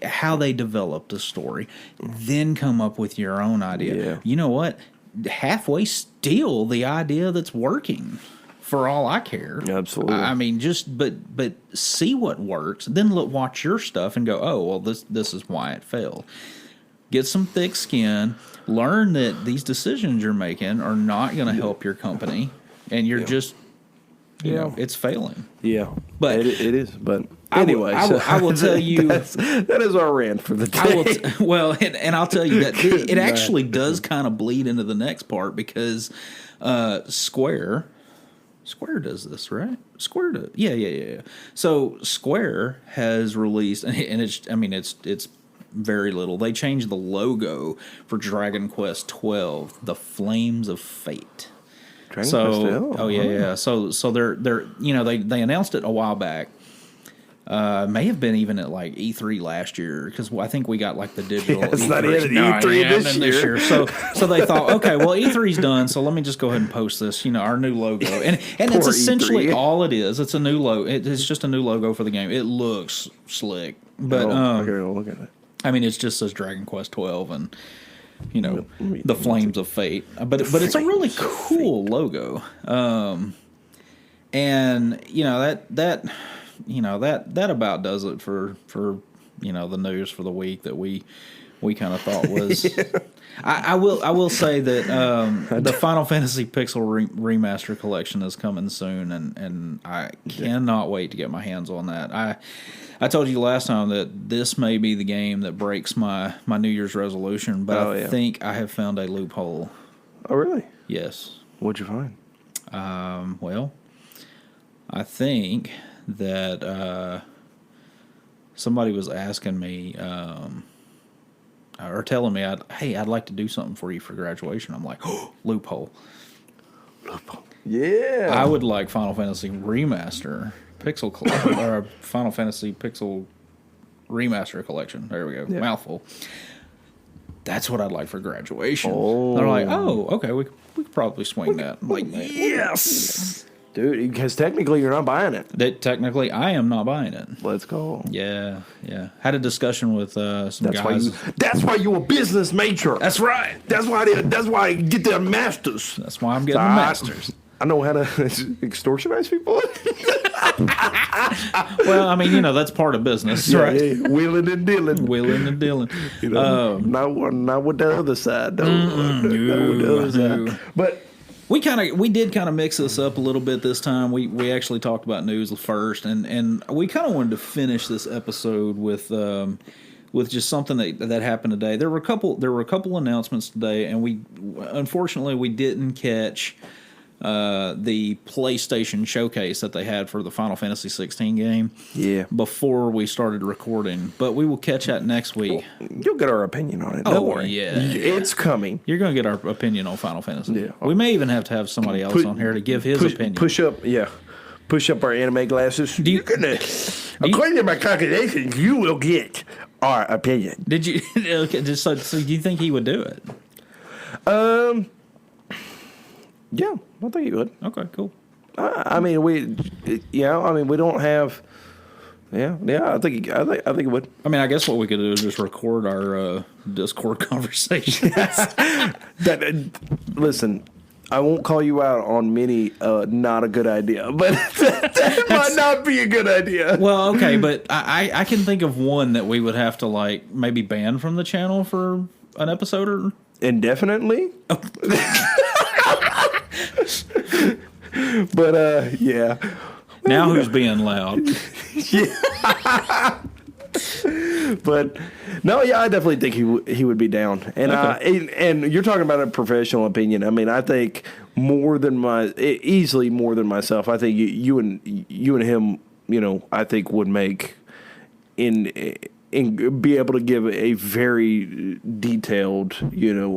how they developed the story, then come up with your own idea. Yeah. You know what? Halfway steal the idea that's working. For all I care. Absolutely. I mean, but see what works. Then watch your stuff and go, oh, well, this is why it failed. Get some thick skin. Learn that these decisions you're making are not going to help your company. And you're just, it's failing. Yeah, but it is. But anyway, I will tell you that is our rant for the day. And I'll tell you that it actually does kind of bleed into the next part because Square does this, right? Square does, yeah. So Square has released, and it's very little. They changed the logo for Dragon Quest XII, the Flames of Fate. So they're they announced it a while back. May have been even at like E3 last year because I think we got like the digital. It's not even at E3 this year. So they thought, okay, well E3's done, so let me just go ahead and post this, our new logo, and it's essentially E3. All it is. It's a new logo. It's just a new logo for the game. It looks slick, but look at it. I mean, it just says Dragon Quest 12 and. The Flames of Fate, but it's a really cool logo, and that about does it for the news for the week that we kind of thought was. I will say that the Final Fantasy Pixel Remaster Collection is coming soon, and I cannot wait to get my hands on that. I told you last time that this may be the game that breaks my New Year's resolution, but I think I have found a loophole. Oh, really? Yes. What'd you find? Well, I think that somebody was asking me, or telling me, I'd like to do something for you for graduation. I'm like, oh, loophole. Yeah. I would like Final Fantasy Remaster Pixel Collection, or Final Fantasy Pixel Remaster Collection. There we go. Yeah. Mouthful. That's what I'd like for graduation. Oh. They're like, oh, okay, we could probably swing that. I'm like, yes. Dude, because technically you're not buying it. Technically, I am not buying it. Let's go. Yeah. Had a discussion with some guys. That's why you're a business major. That's right. That's why I get their masters. That's why I'm getting the masters. I know how to extortionize people. Well, I mean, that's part of business, right? Yeah, wheeling and dealing. Not with the other side. Not with the other side. But we did mix this up a little bit this time. We actually talked about news first, and we kind of wanted to finish this episode with just something that happened today. There were a couple announcements today, and we unfortunately didn't catch the PlayStation showcase that they had for the Final Fantasy 16 game. Yeah. Before we started recording, but we will catch that next week. You'll get our opinion on it. Don't worry. Yeah, it's coming. You're going to get our opinion on Final Fantasy. Yeah. We may even have to have somebody else on here to give his opinion. Push up our anime glasses. According to my calculations, you will get our opinion. Did you? Okay, so do you think he would do it? Yeah, I think he would. Okay, cool. We don't have. Yeah, I think it would. I mean, I guess what we could do is just record our Discord conversations. Listen, I won't call you out on many not a good idea, but that might not be a good idea. Well, okay, but I can think of one that we would have to maybe ban from the channel for an episode or indefinitely. But yeah. Now who's being loud? Yeah. But no, yeah, I definitely think he would be down. And okay. And you're talking about a professional opinion. I mean, I think easily more than myself. I think you and him, I think would make and be able to give a very detailed,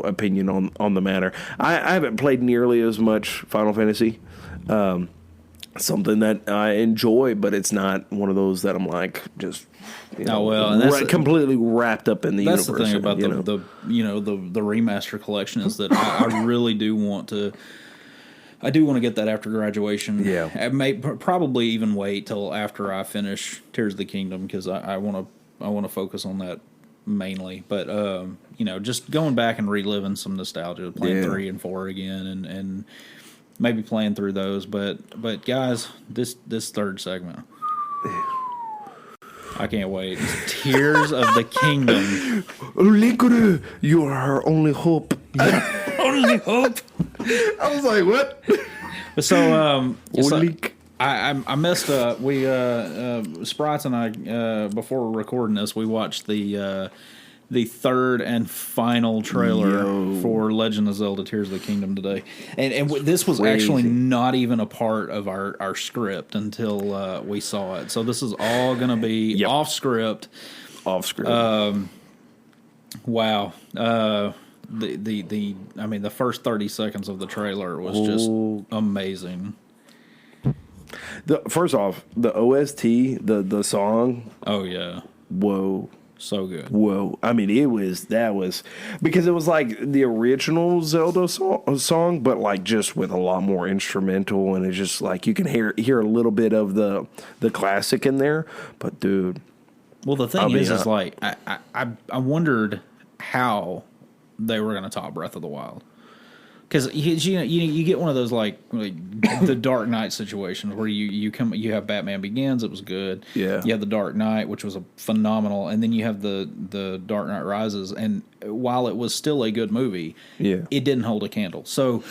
opinion on the matter. I haven't played nearly as much Final Fantasy. Something that I enjoy, but it's not one of those that I'm like just completely wrapped up in the universe. That's the thing about the remaster collection is that I really do want to. I do want to get that after graduation. Yeah, I may probably even wait till after I finish Tears of the Kingdom because I want to focus on that mainly. But just going back and reliving some nostalgia, playing 3 and 4 again, and maybe playing through those. But guys, this third segment, I can't wait. It's Tears of the Kingdom. Linkuru, you are our only hope. Only hope. I was like, what? So, I messed up. We Sprites and I before recording this, we watched the third and final trailer for Legend of Zelda: Tears of the Kingdom today, and this was actually not even a part of our script until we saw it. So this is all going to be off script. Off script. Wow. The first 30 seconds of the trailer was just amazing. First off, the OST, the song. Oh yeah. Whoa. So good. Whoa. I mean, that was because it was like the original Zelda song, but like just with a lot more instrumental, and it's just like you can hear a little bit of the classic in there. But dude. Well, the thing is like I wondered how they were going to top Breath of the Wild. because you get one of those like the Dark Knight situations where you have Batman Begins, it was good. Yeah. You have the Dark Knight, which was a phenomenal, and then you have the Dark Knight Rises, and while it was still a good movie, it didn't hold a candle. So,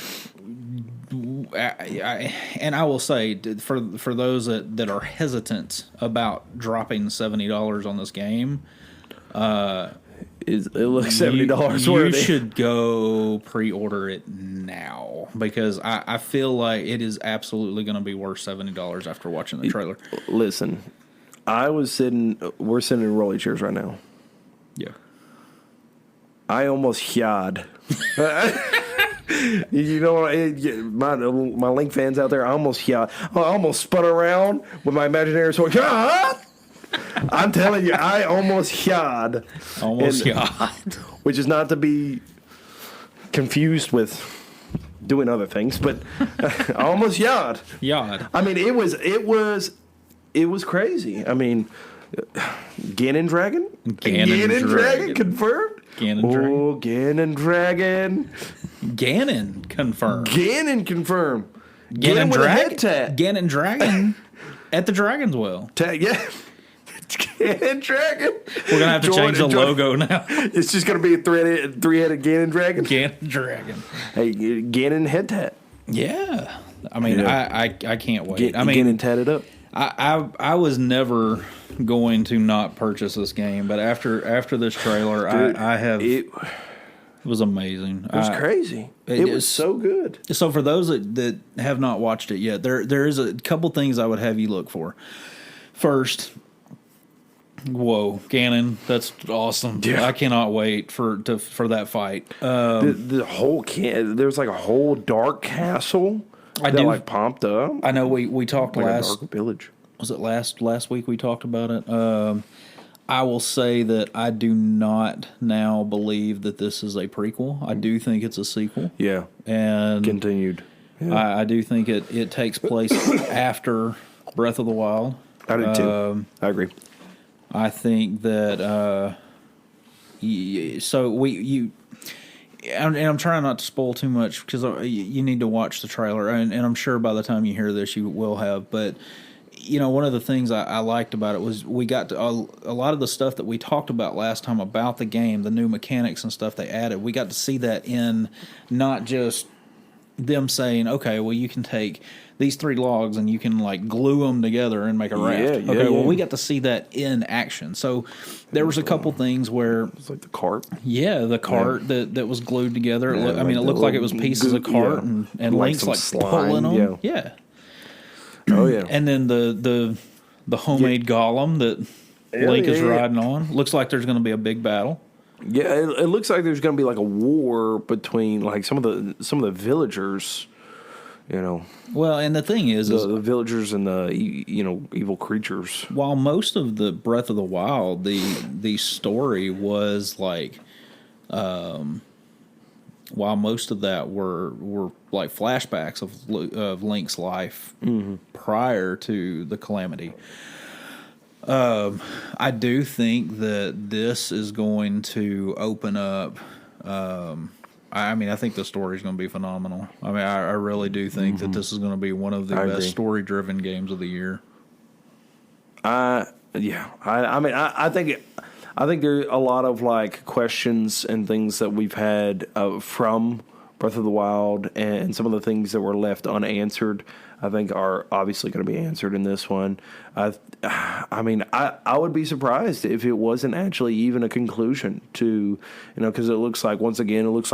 I will say for those that are hesitant about dropping $70 on this game. It looks $70 worth. You should go pre-order it now because I feel like it is absolutely going to be worth $70 after watching the trailer. Listen, we're sitting in rolly chairs right now. Yeah. I almost yawed. You know, my Link fans out there, I almost yawed. I almost spun around with my imaginary sword. I'm telling you, I almost yawed. Which is not to be confused with doing other things, but I almost yawed. I mean, it was crazy. I mean, Ganon Dragon? Ganon Dragon confirmed? Ganon Dragon. Ganon confirmed. Ganon confirmed. Ganon with a head tat. Ganon Dragon at the Dragon's Well. Yeah. Ganon Dragon. We're gonna have to change the logo now. It's just gonna be a three-headed Ganon Dragon. Ganon Dragon. Hey, Ganon head tat. Yeah. I mean, I can't wait. Ganon tatted up. I was never going to not purchase this game, but after this trailer, dude, I have. It was amazing. It was crazy. It was so good. So for those that have not watched it yet, there is a couple things I would have you look for. First, whoa, Ganon, that's awesome. Yeah. I cannot wait for that fight. The whole there's like a whole dark castle that pumped up. I know we talked like last a dark village. Was it last week we talked about it? I will say that I do not now believe that this is a prequel. I do think it's a sequel. Yeah. And continued. Yeah. I do think it takes place after Breath of the Wild. I do too. I agree. I think that and I'm trying not to spoil too much because you need to watch the trailer, and I'm sure by the time you hear this you will have. But you know, one of the things I liked about it was we got to a lot of the stuff that we talked about last time about the game, the new mechanics and stuff they added. We got to see that in not just them saying, okay, well, you can take these 3 logs and you can like glue them together and make a raft. Well, we got to see that in action. So there was a couple things where it's like the cart. Yeah, the cart that was glued together. Yeah, it looked like it was pieces of cart and Link's like pulling them. Yeah. Oh yeah. And then the homemade golem that Link is riding on. Looks like there's going to be a big battle. Yeah, it looks like there's going to be like a war between like some of the villagers, you know. Well, and the thing is the villagers and the evil creatures. While most of the Breath of the Wild, the story was like, while most of that were like flashbacks of Link's life prior to the calamity. I do think that this is going to open up. I think the story is going to be phenomenal. I mean, I really do think that this is going to be one of the best story-driven games of the year. I think there are a lot of like questions and things that we've had from Breath of the Wild, and some of the things that were left unanswered, I think are obviously going to be answered in this one. I would be surprised if it wasn't actually even a conclusion to, because it looks like, once again, there's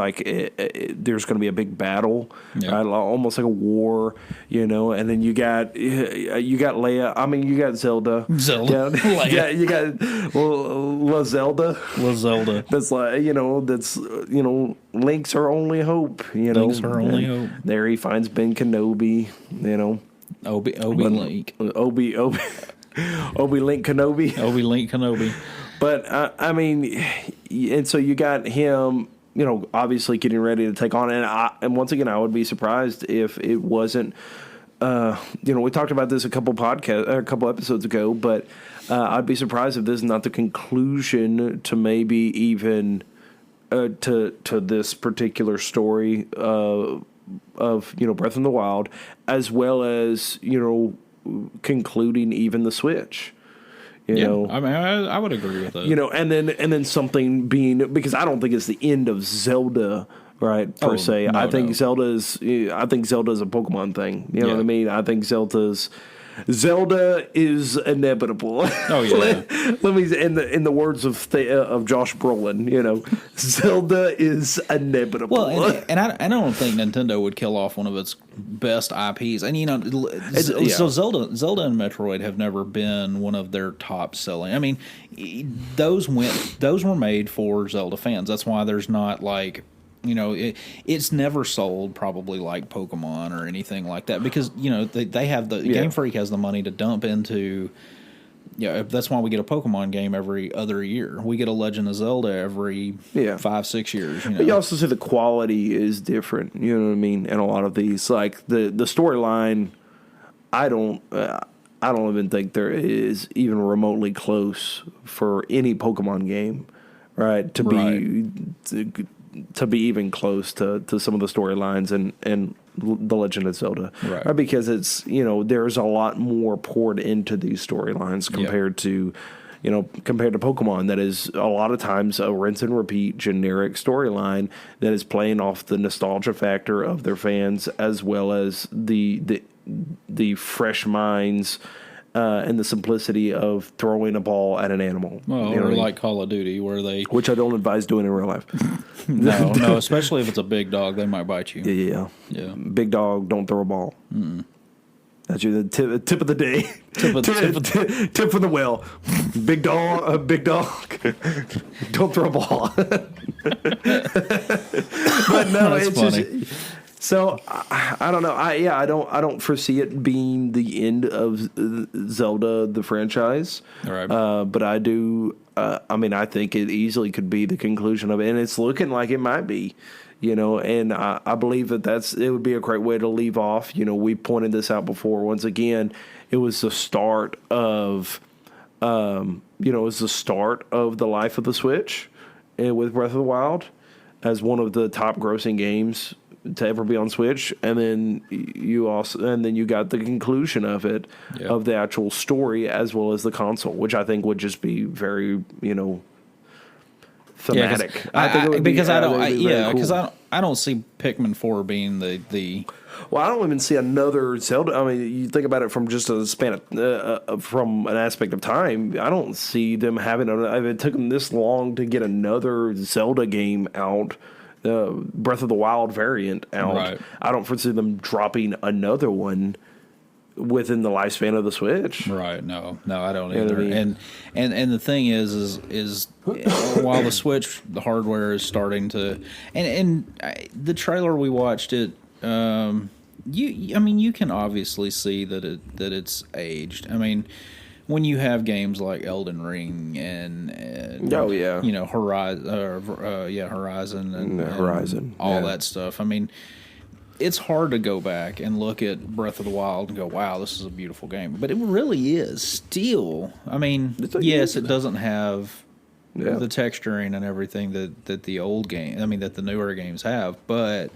going to be a big battle, almost like a war, and then you got Leia. I mean, you got Zelda. Leia. You got La Zelda. La Zelda. That's like, Link's our only hope. Link's our only hope. There he finds Ben Kenobi. Obi Link. Obi Link Kenobi. Obi Link Kenobi. But and so you got him, obviously getting ready to take on, and once again, I would be surprised if it wasn't. We talked about this a couple episodes ago, but I'd be surprised if this is not the conclusion to maybe even to this particular story of Breath of the Wild, as well as concluding even the Switch. You know, I mean, I would agree with that. And then something being, because I don't think it's the end of Zelda, right? Per se, no, I think Zelda is a Pokemon thing. You know what I mean? I think Zelda is inevitable. Oh yeah. Let me, in the words of Josh Brolin, Zelda is inevitable. Well, and I don't think Nintendo would kill off one of its best IPs. And so Zelda and Metroid have never been one of their top selling. I mean, those were made for Zelda fans. That's why there's not like, it's never sold probably like Pokemon or anything like that, because they have Game Freak has the money to dump into. Yeah, that's why we get a Pokemon game every other year. We get a Legend of Zelda every 5-6 years. But you also see the quality is different. You know what I mean? And a lot of these, like the storyline, I don't even think there is even remotely close for any Pokemon game, right? To be even close to some of the storylines and the Legend of Zelda, right? Because it's there's a lot more poured into these storylines compared to Pokemon. That is a lot of times a rinse and repeat generic storyline that is playing off the nostalgia factor of their fans, as well as the fresh minds. And the simplicity of throwing a ball at an animal. Well, or like Call of Duty, which I don't advise doing in real life. No, especially if it's a big dog, they might bite you. Yeah. Big dog, don't throw a ball. Mm-mm. That's the tip of the day. Tip from the whale. Big dog, don't throw a ball. But no, it's funny. Just. So I don't know. I don't foresee it being the end of Zelda the franchise. All right. But I do. I think it easily could be the conclusion of it, and it's looking like it might be. And I believe it would be a great way to leave off. We pointed this out before. Once again, it was the start of, the life of the Switch, with Breath of the Wild as one of the top grossing games to ever be on Switch, and then you got the conclusion of it, of the actual story, as well as the console, which I think would just be very thematic. I don't see Pikmin 4 being the. Well, I don't even see another Zelda. I mean, you think about it from just a span of, from an aspect of time. I don't see them having. It took them this long to get another Zelda game out. Breath of the Wild variant out. Right. I don't foresee them dropping another one within the lifespan of the Switch. Right. No, I don't either. And the thing is while the Switch, the hardware is starting to, and the trailer we watched it, you can obviously see that it's aged. I mean, when you have games like Elden Ring and Horizon, and all that stuff. I mean, it's hard to go back and look at Breath of the Wild and go, "Wow, this is a beautiful game." But it really is still. I mean, yes, it doesn't have the texturing and everything that the old game. I mean, that the newer games have, but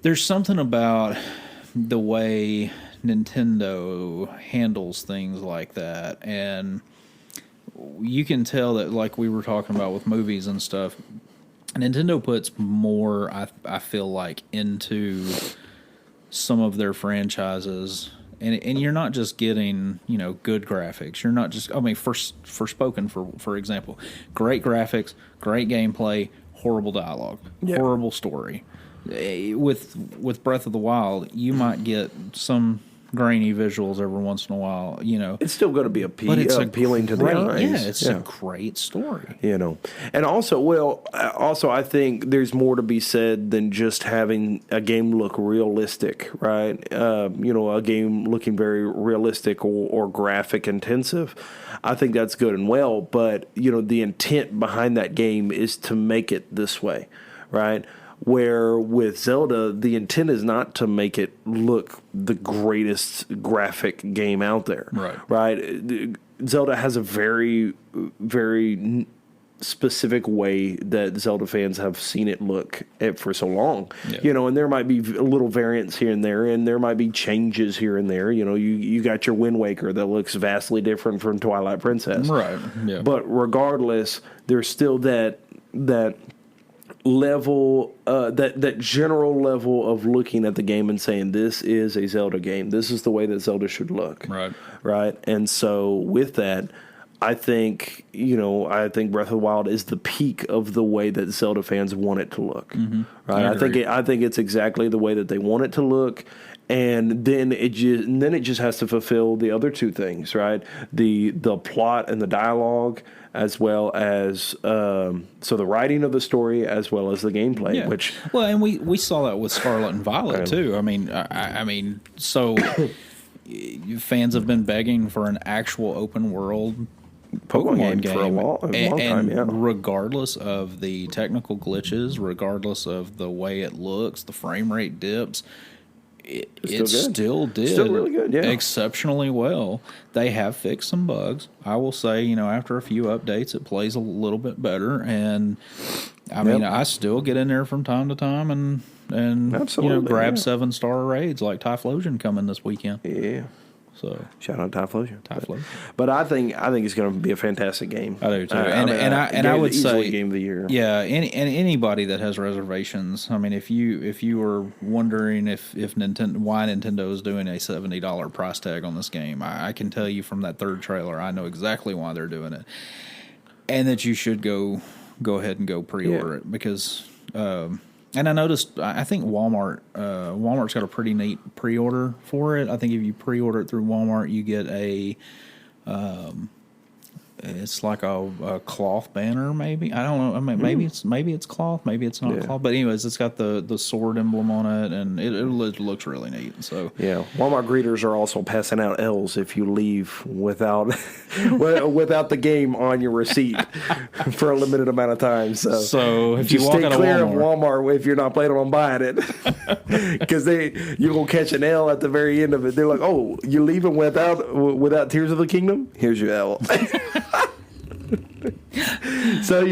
there's something about the way Nintendo handles things like that, and you can tell that, like we were talking about with movies and stuff, Nintendo puts more, I feel like, into some of their franchises, and you're not just getting good graphics. You're not just, for Spoken, for example, great graphics, great gameplay, horrible dialogue, horrible story. With Breath of the Wild, you might get some grainy visuals every once in a while. It's still going to be appealing to the eyes. Yeah, it's a great story. And also, I think there's more to be said than just having a game look realistic, right? A game looking very realistic or graphic intensive. I think that's good and well, but the intent behind that game is to make it this way, right? Where with Zelda, the intent is not to make it look the greatest graphic game out there. Right. Right? Zelda has a very, very specific way that Zelda fans have seen it look for so long. Yeah. And there might be little variants here and there might be changes here and there. You got your Wind Waker that looks vastly different from Twilight Princess. Right. Yeah. But regardless, there's still that level, that general level of looking at the game and saying, this is a Zelda game. This is the way that Zelda should look. Right. And so with that, I think Breath of the Wild is the peak of the way that Zelda fans want it to look. Mm-hmm. Right. I think it's exactly the way that they want it to look. And then it just has to fulfill the other two things, right? The plot and the dialogue, as well as so the writing of the story, as well as the gameplay. Yeah. And we saw that with Scarlet and Violet too. I mean, so fans have been begging for an actual open world Pokemon game for a long time. Yeah. Regardless of the technical glitches, regardless of the way it looks, the frame rate dips. It still did really good, exceptionally well. They have fixed some bugs. I will say, after a few updates, it plays a little bit better. And I mean, I still get in there from time to time and absolutely, grab 7-star raids like Typhlosion coming this weekend. Yeah. So shout out Typhlosion. But I think it's going to be a fantastic game. I do too. I would say game of the year. Yeah, anybody that has reservations. I mean, if you were wondering why Nintendo is doing a $70 price tag on this game, I can tell you from that third trailer, I know exactly why they're doing it, and that you should go ahead and go pre-order it because. And I noticed, I think Walmart's got a pretty neat pre-order for it. I think if you pre-order it through Walmart, you get it's like a cloth banner, maybe. I don't know. I mean, maybe it's cloth, maybe it's not cloth. But anyways, it's got the sword emblem on it, and it looks really neat. So yeah, Walmart greeters are also passing out L's if you leave without the game on your receipt for a limited amount of time. So if you walk stay out clear of Walmart if you're not planning on buying it, because you're gonna catch an L at the very end of it. They're like, "Oh, you're leaving without Tears of the Kingdom? Here's your L." So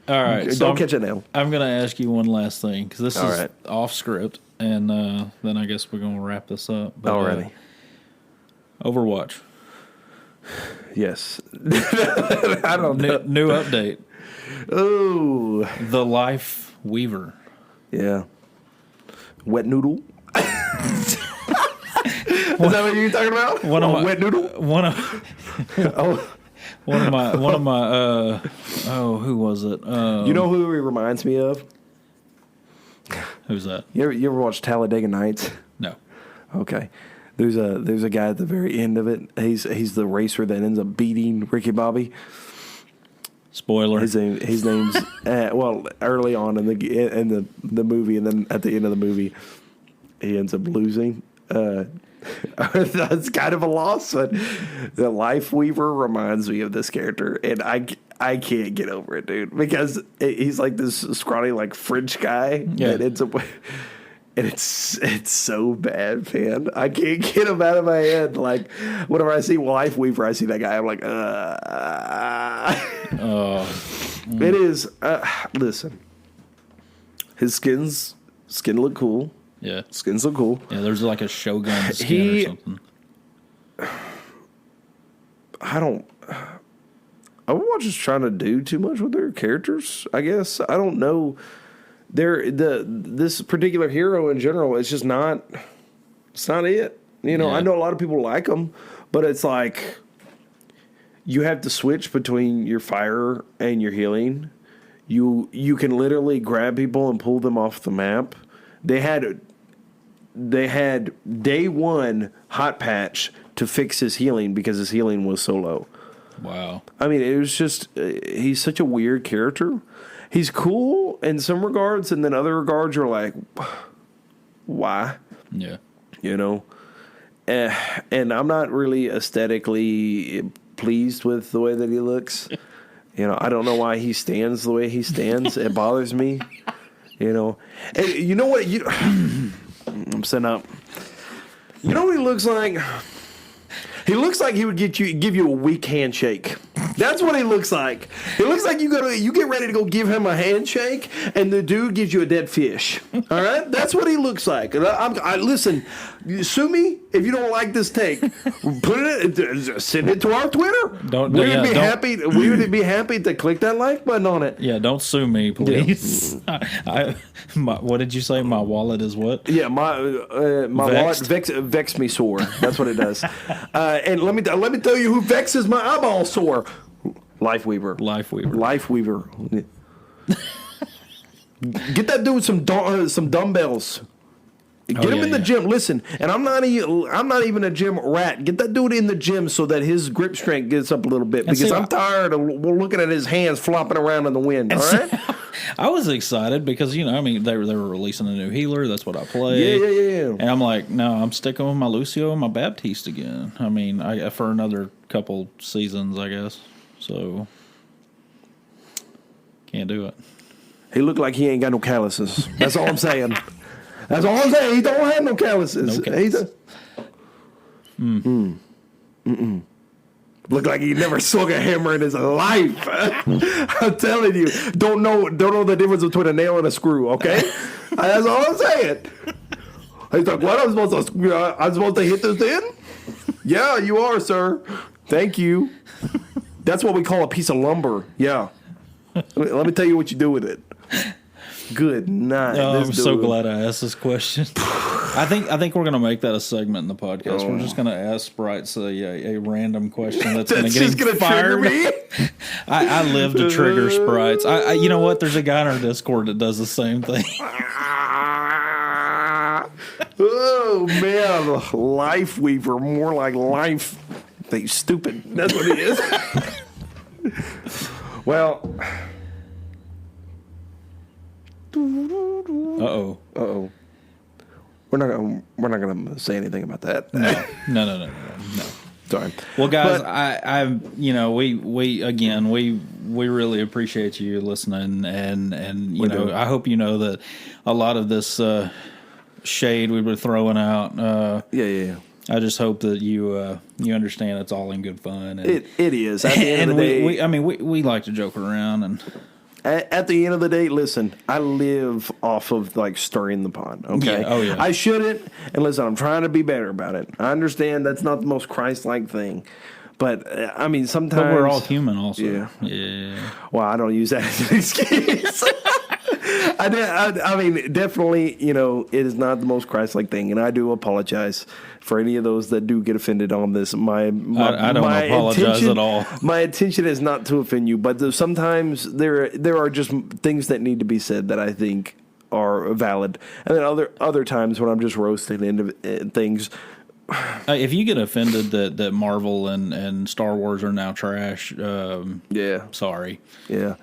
all right, don't catch it now. I'm going to ask you one last thing because this is off script, and then I guess we're going to wrap this up. But, already, Overwatch. Yes, I don't know. New update. Oh, the Lifeweaver. Yeah, wet noodle. Is that what you're talking about? Wet noodle. One of my who was it? You know who he reminds me of? Who's that? You ever watch Talladega Nights? No. Okay. There's a guy at the very end of it. He's the racer that ends up beating Ricky Bobby. Spoiler. His name's early on in the movie, and then at the end of the movie, he ends up losing. That's kind of a loss, but the Lifeweaver reminds me of this character, and I can't get over it, dude, because he's like this scrawny, like French guy that ends up, and it's so bad, man. I can't get him out of my head. Like whenever I see Lifeweaver, I see that guy. I'm like, It is. Listen, his skin look cool. Yeah. Skins look cool. Yeah, there's like a Shogun skin or something. Overwatch is trying to do too much with their characters, I guess. I don't know. This particular hero in general is just not, it's not it. I know a lot of people like them, but it's like you have to switch between your fire and your healing. You can literally grab people and pull them off the map. They had day one hot patch to fix his healing because his healing was so low. Wow. I mean, it was just, he's such a weird character. He's cool in some regards, and then other regards you're like, why? Yeah. And I'm not really aesthetically pleased with the way that he looks. I don't know why he stands the way he stands. It bothers me. And you know what? I'm setting up. You know what he looks like? He looks like he would give you a weak handshake. That's what he looks like. It looks like you get ready to go give him a handshake, and the dude gives you a dead fish. All right, that's what he looks like. And listen, sue me if you don't like this take. Put it, send it to our Twitter. We would be happy to click that like button on it. Yeah, don't sue me, please. Yeah. What did you say? My wallet is what? Yeah, my wallet vex me sore. That's what it does. And let me tell you who vexes my eyeball sore. Lifeweaver. Get that dude some dumbbells. Get him in the gym. Listen, and I'm not even a gym rat. Get that dude in the gym so that his grip strength gets up a little bit. Because I'm tired of looking at his hands flopping around in the wind. All right. I was excited because they were releasing a new healer. That's what I played. Yeah. And I'm like, no, I'm sticking with my Lucio and my Baptiste again. I mean, for another couple seasons, I guess. So can't do it. He looked like he ain't got no calluses. That's all I'm saying. That's all I'm saying. He don't have no calluses. Look like he never swung a hammer in his life. I'm telling you, don't know the difference between a nail and a screw. Okay, that's all I'm saying. He's like, what? I'm supposed to hit this in? Yeah, you are, sir. Thank you. That's what we call a piece of lumber. Yeah. Let me tell you what you do with it. Good night. Oh, I'm so glad I asked this question. I think we're gonna make that a segment in the podcast. We're just gonna ask Sprites a random question that's gonna get him fired. Trigger me. I live to trigger Sprites. You know what? There's a guy in our Discord that does the same thing. Oh man, Lifeweaver, more like life. You stupid. That's what it is. Well. Uh-oh. We're not gonna say anything about that. No. Sorry. Well, guys, we really appreciate you listening, and I hope you know that a lot of this shade we were throwing out. Yeah. I just hope that you understand it's all in good fun. And, it is. At the end of the day, we like to joke around and. At the end of the day, listen, I live off of stirring the pot, okay? Yeah. Oh, yeah. I shouldn't, and listen, I'm trying to be better about it. I understand that's not the most Christ-like thing, but sometimes... But we're all human also. Yeah. Well, I don't use that as an excuse. Definitely, it is not the most Christ-like thing, and I do apologize for any of those that do get offended on this. I don't apologize at all. My intention is not to offend you, but sometimes there are just things that need to be said that I think are valid, and then other times when I'm just roasting into things. If you get offended that Marvel and Star Wars are now trash, sorry. Yeah.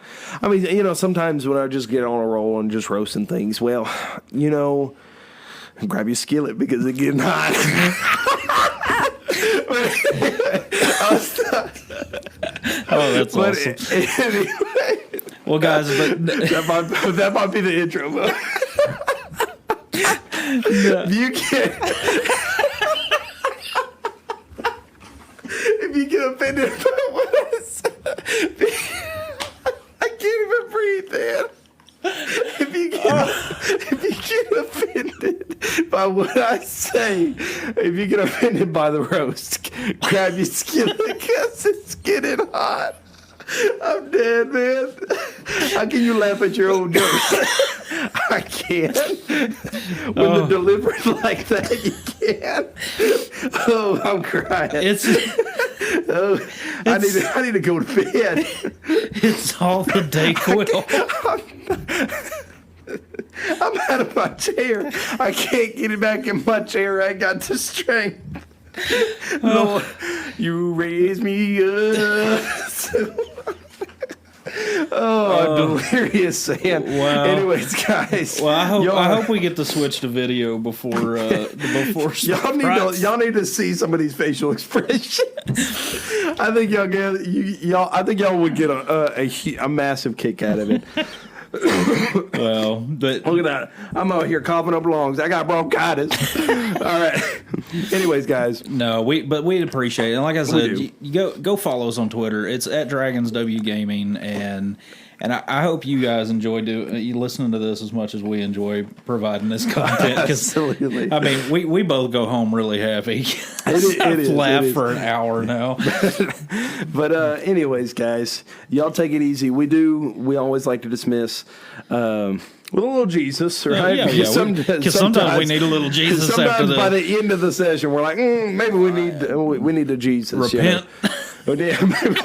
Sometimes when I just get on a roll and just roasting things, well, grab your skillet because it's getting hot. That's awesome. Anyway, well, guys, that might be the intro. If you get offended by what I said, I can't even breathe, man. If you get offended by what I say, if you get offended by the roast, grab your skillet because it's getting hot. I'm dead, man. How can you laugh at your own jokes? I can't. When they're delivered like that, you can't. Oh, I'm crying. I need to go to bed. It's all the Dayquil. I'm out of my chair. I can't get it back in my chair. I got the strength. Lord, you raise me up. I'm delirious, man. Wow. Anyways, guys. Well, I hope we get to switch to video before y'all need to see some of these facial expressions. I think y'all would get a massive kick out of it. Well, but look at that. I'm out here coughing up lungs. I got bronchitis. All right. Anyways, guys. No, we appreciate it. And like I said, you go follow us on Twitter. It's at DragonsW Gaming, and I hope you guys enjoy you listening to this as much as we enjoy providing this content. Absolutely. I mean, we both go home really happy. I've laughed for an hour now. But anyways, guys, y'all take it easy. We always like to dismiss with a little Jesus, right? Yeah. Because sometimes we need a little Jesus after by the end of the session, we're like, maybe we need a Jesus. Repent. Maybe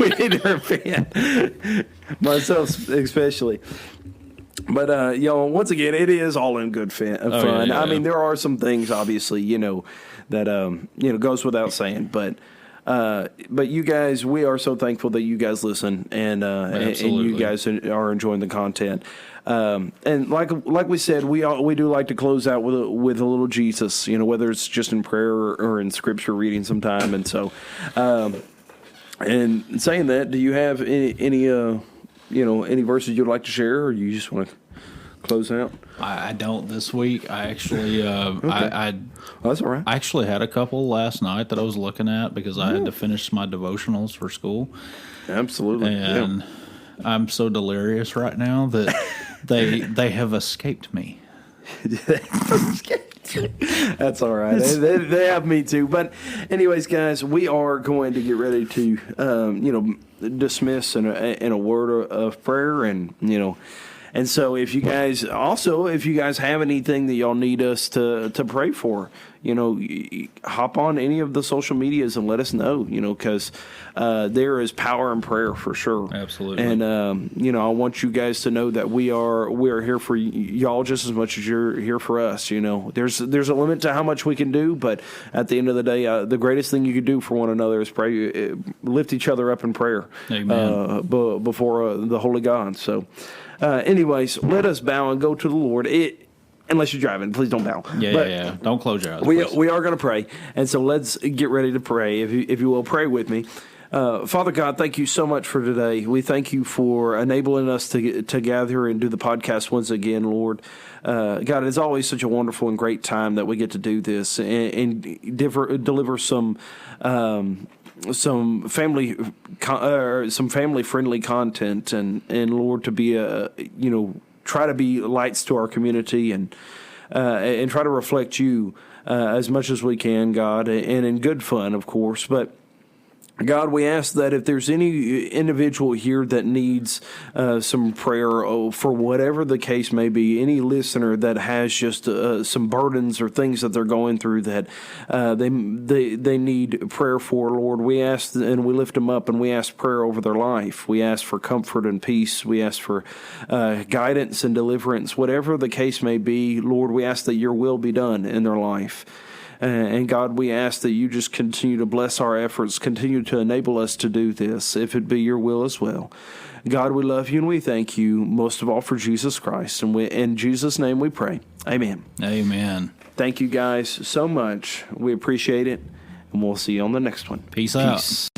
we need to repent. Myself especially. But, once again, it is all in good fun. Yeah. I mean, there are some things, obviously, that, goes without saying. But you guys, we are so thankful that you guys listen and you guys are enjoying the content. And like we said, we do like to close out with a little Jesus, whether it's just in prayer or in scripture reading sometime. And so, and saying that, do you have any verses you'd like to share, or you just want to close out? I don't this week. I actually, okay. That's all right. I actually had a couple last night that I was looking at because I had to finish my devotionals for school. Absolutely. And I'm so delirious right now that they have escaped me. That's all right. They have me too. But anyways, guys, we are going to get ready to, dismiss in a word of prayer, and so if you guys have anything that y'all need us to pray for, hop on any of the social medias and let us know, because there is power in prayer for sure. Absolutely. And I want you guys to know that we are here for y'all just as much as you're here for us. There's a limit to how much we can do, but at the end of the day, the greatest thing you can do for one another is pray, lift each other up in prayer. Amen. Before the Holy God. So. Anyways, let us bow and go to the Lord. Unless you're driving, please don't bow. Yeah. Don't close your eyes. We are going to pray, and so let's get ready to pray. If you will, pray with me. Father God, thank you so much for today. We thank you for enabling us to gather and do the podcast once again, Lord. God, it's always such a wonderful and great time that we get to do this and deliver some family friendly content and Lord, to be try to be lights to our community and try to reflect you as much as we can, God, and in good fun, of course. But God, we ask that if there's any individual here that needs some prayer for whatever the case may be, any listener that has just some burdens or things that they're going through that they need prayer for, Lord, we ask and we lift them up and we ask prayer over their life. We ask for comfort and peace. We ask for guidance and deliverance. Whatever the case may be, Lord, we ask that your will be done in their life. And God, we ask that you just continue to bless our efforts, continue to enable us to do this, if it be your will as well. God, we love you and we thank you, most of all for Jesus Christ. And in Jesus' name we pray. Amen. Amen. Thank you guys so much. We appreciate it. And we'll see you on the next one. Peace out.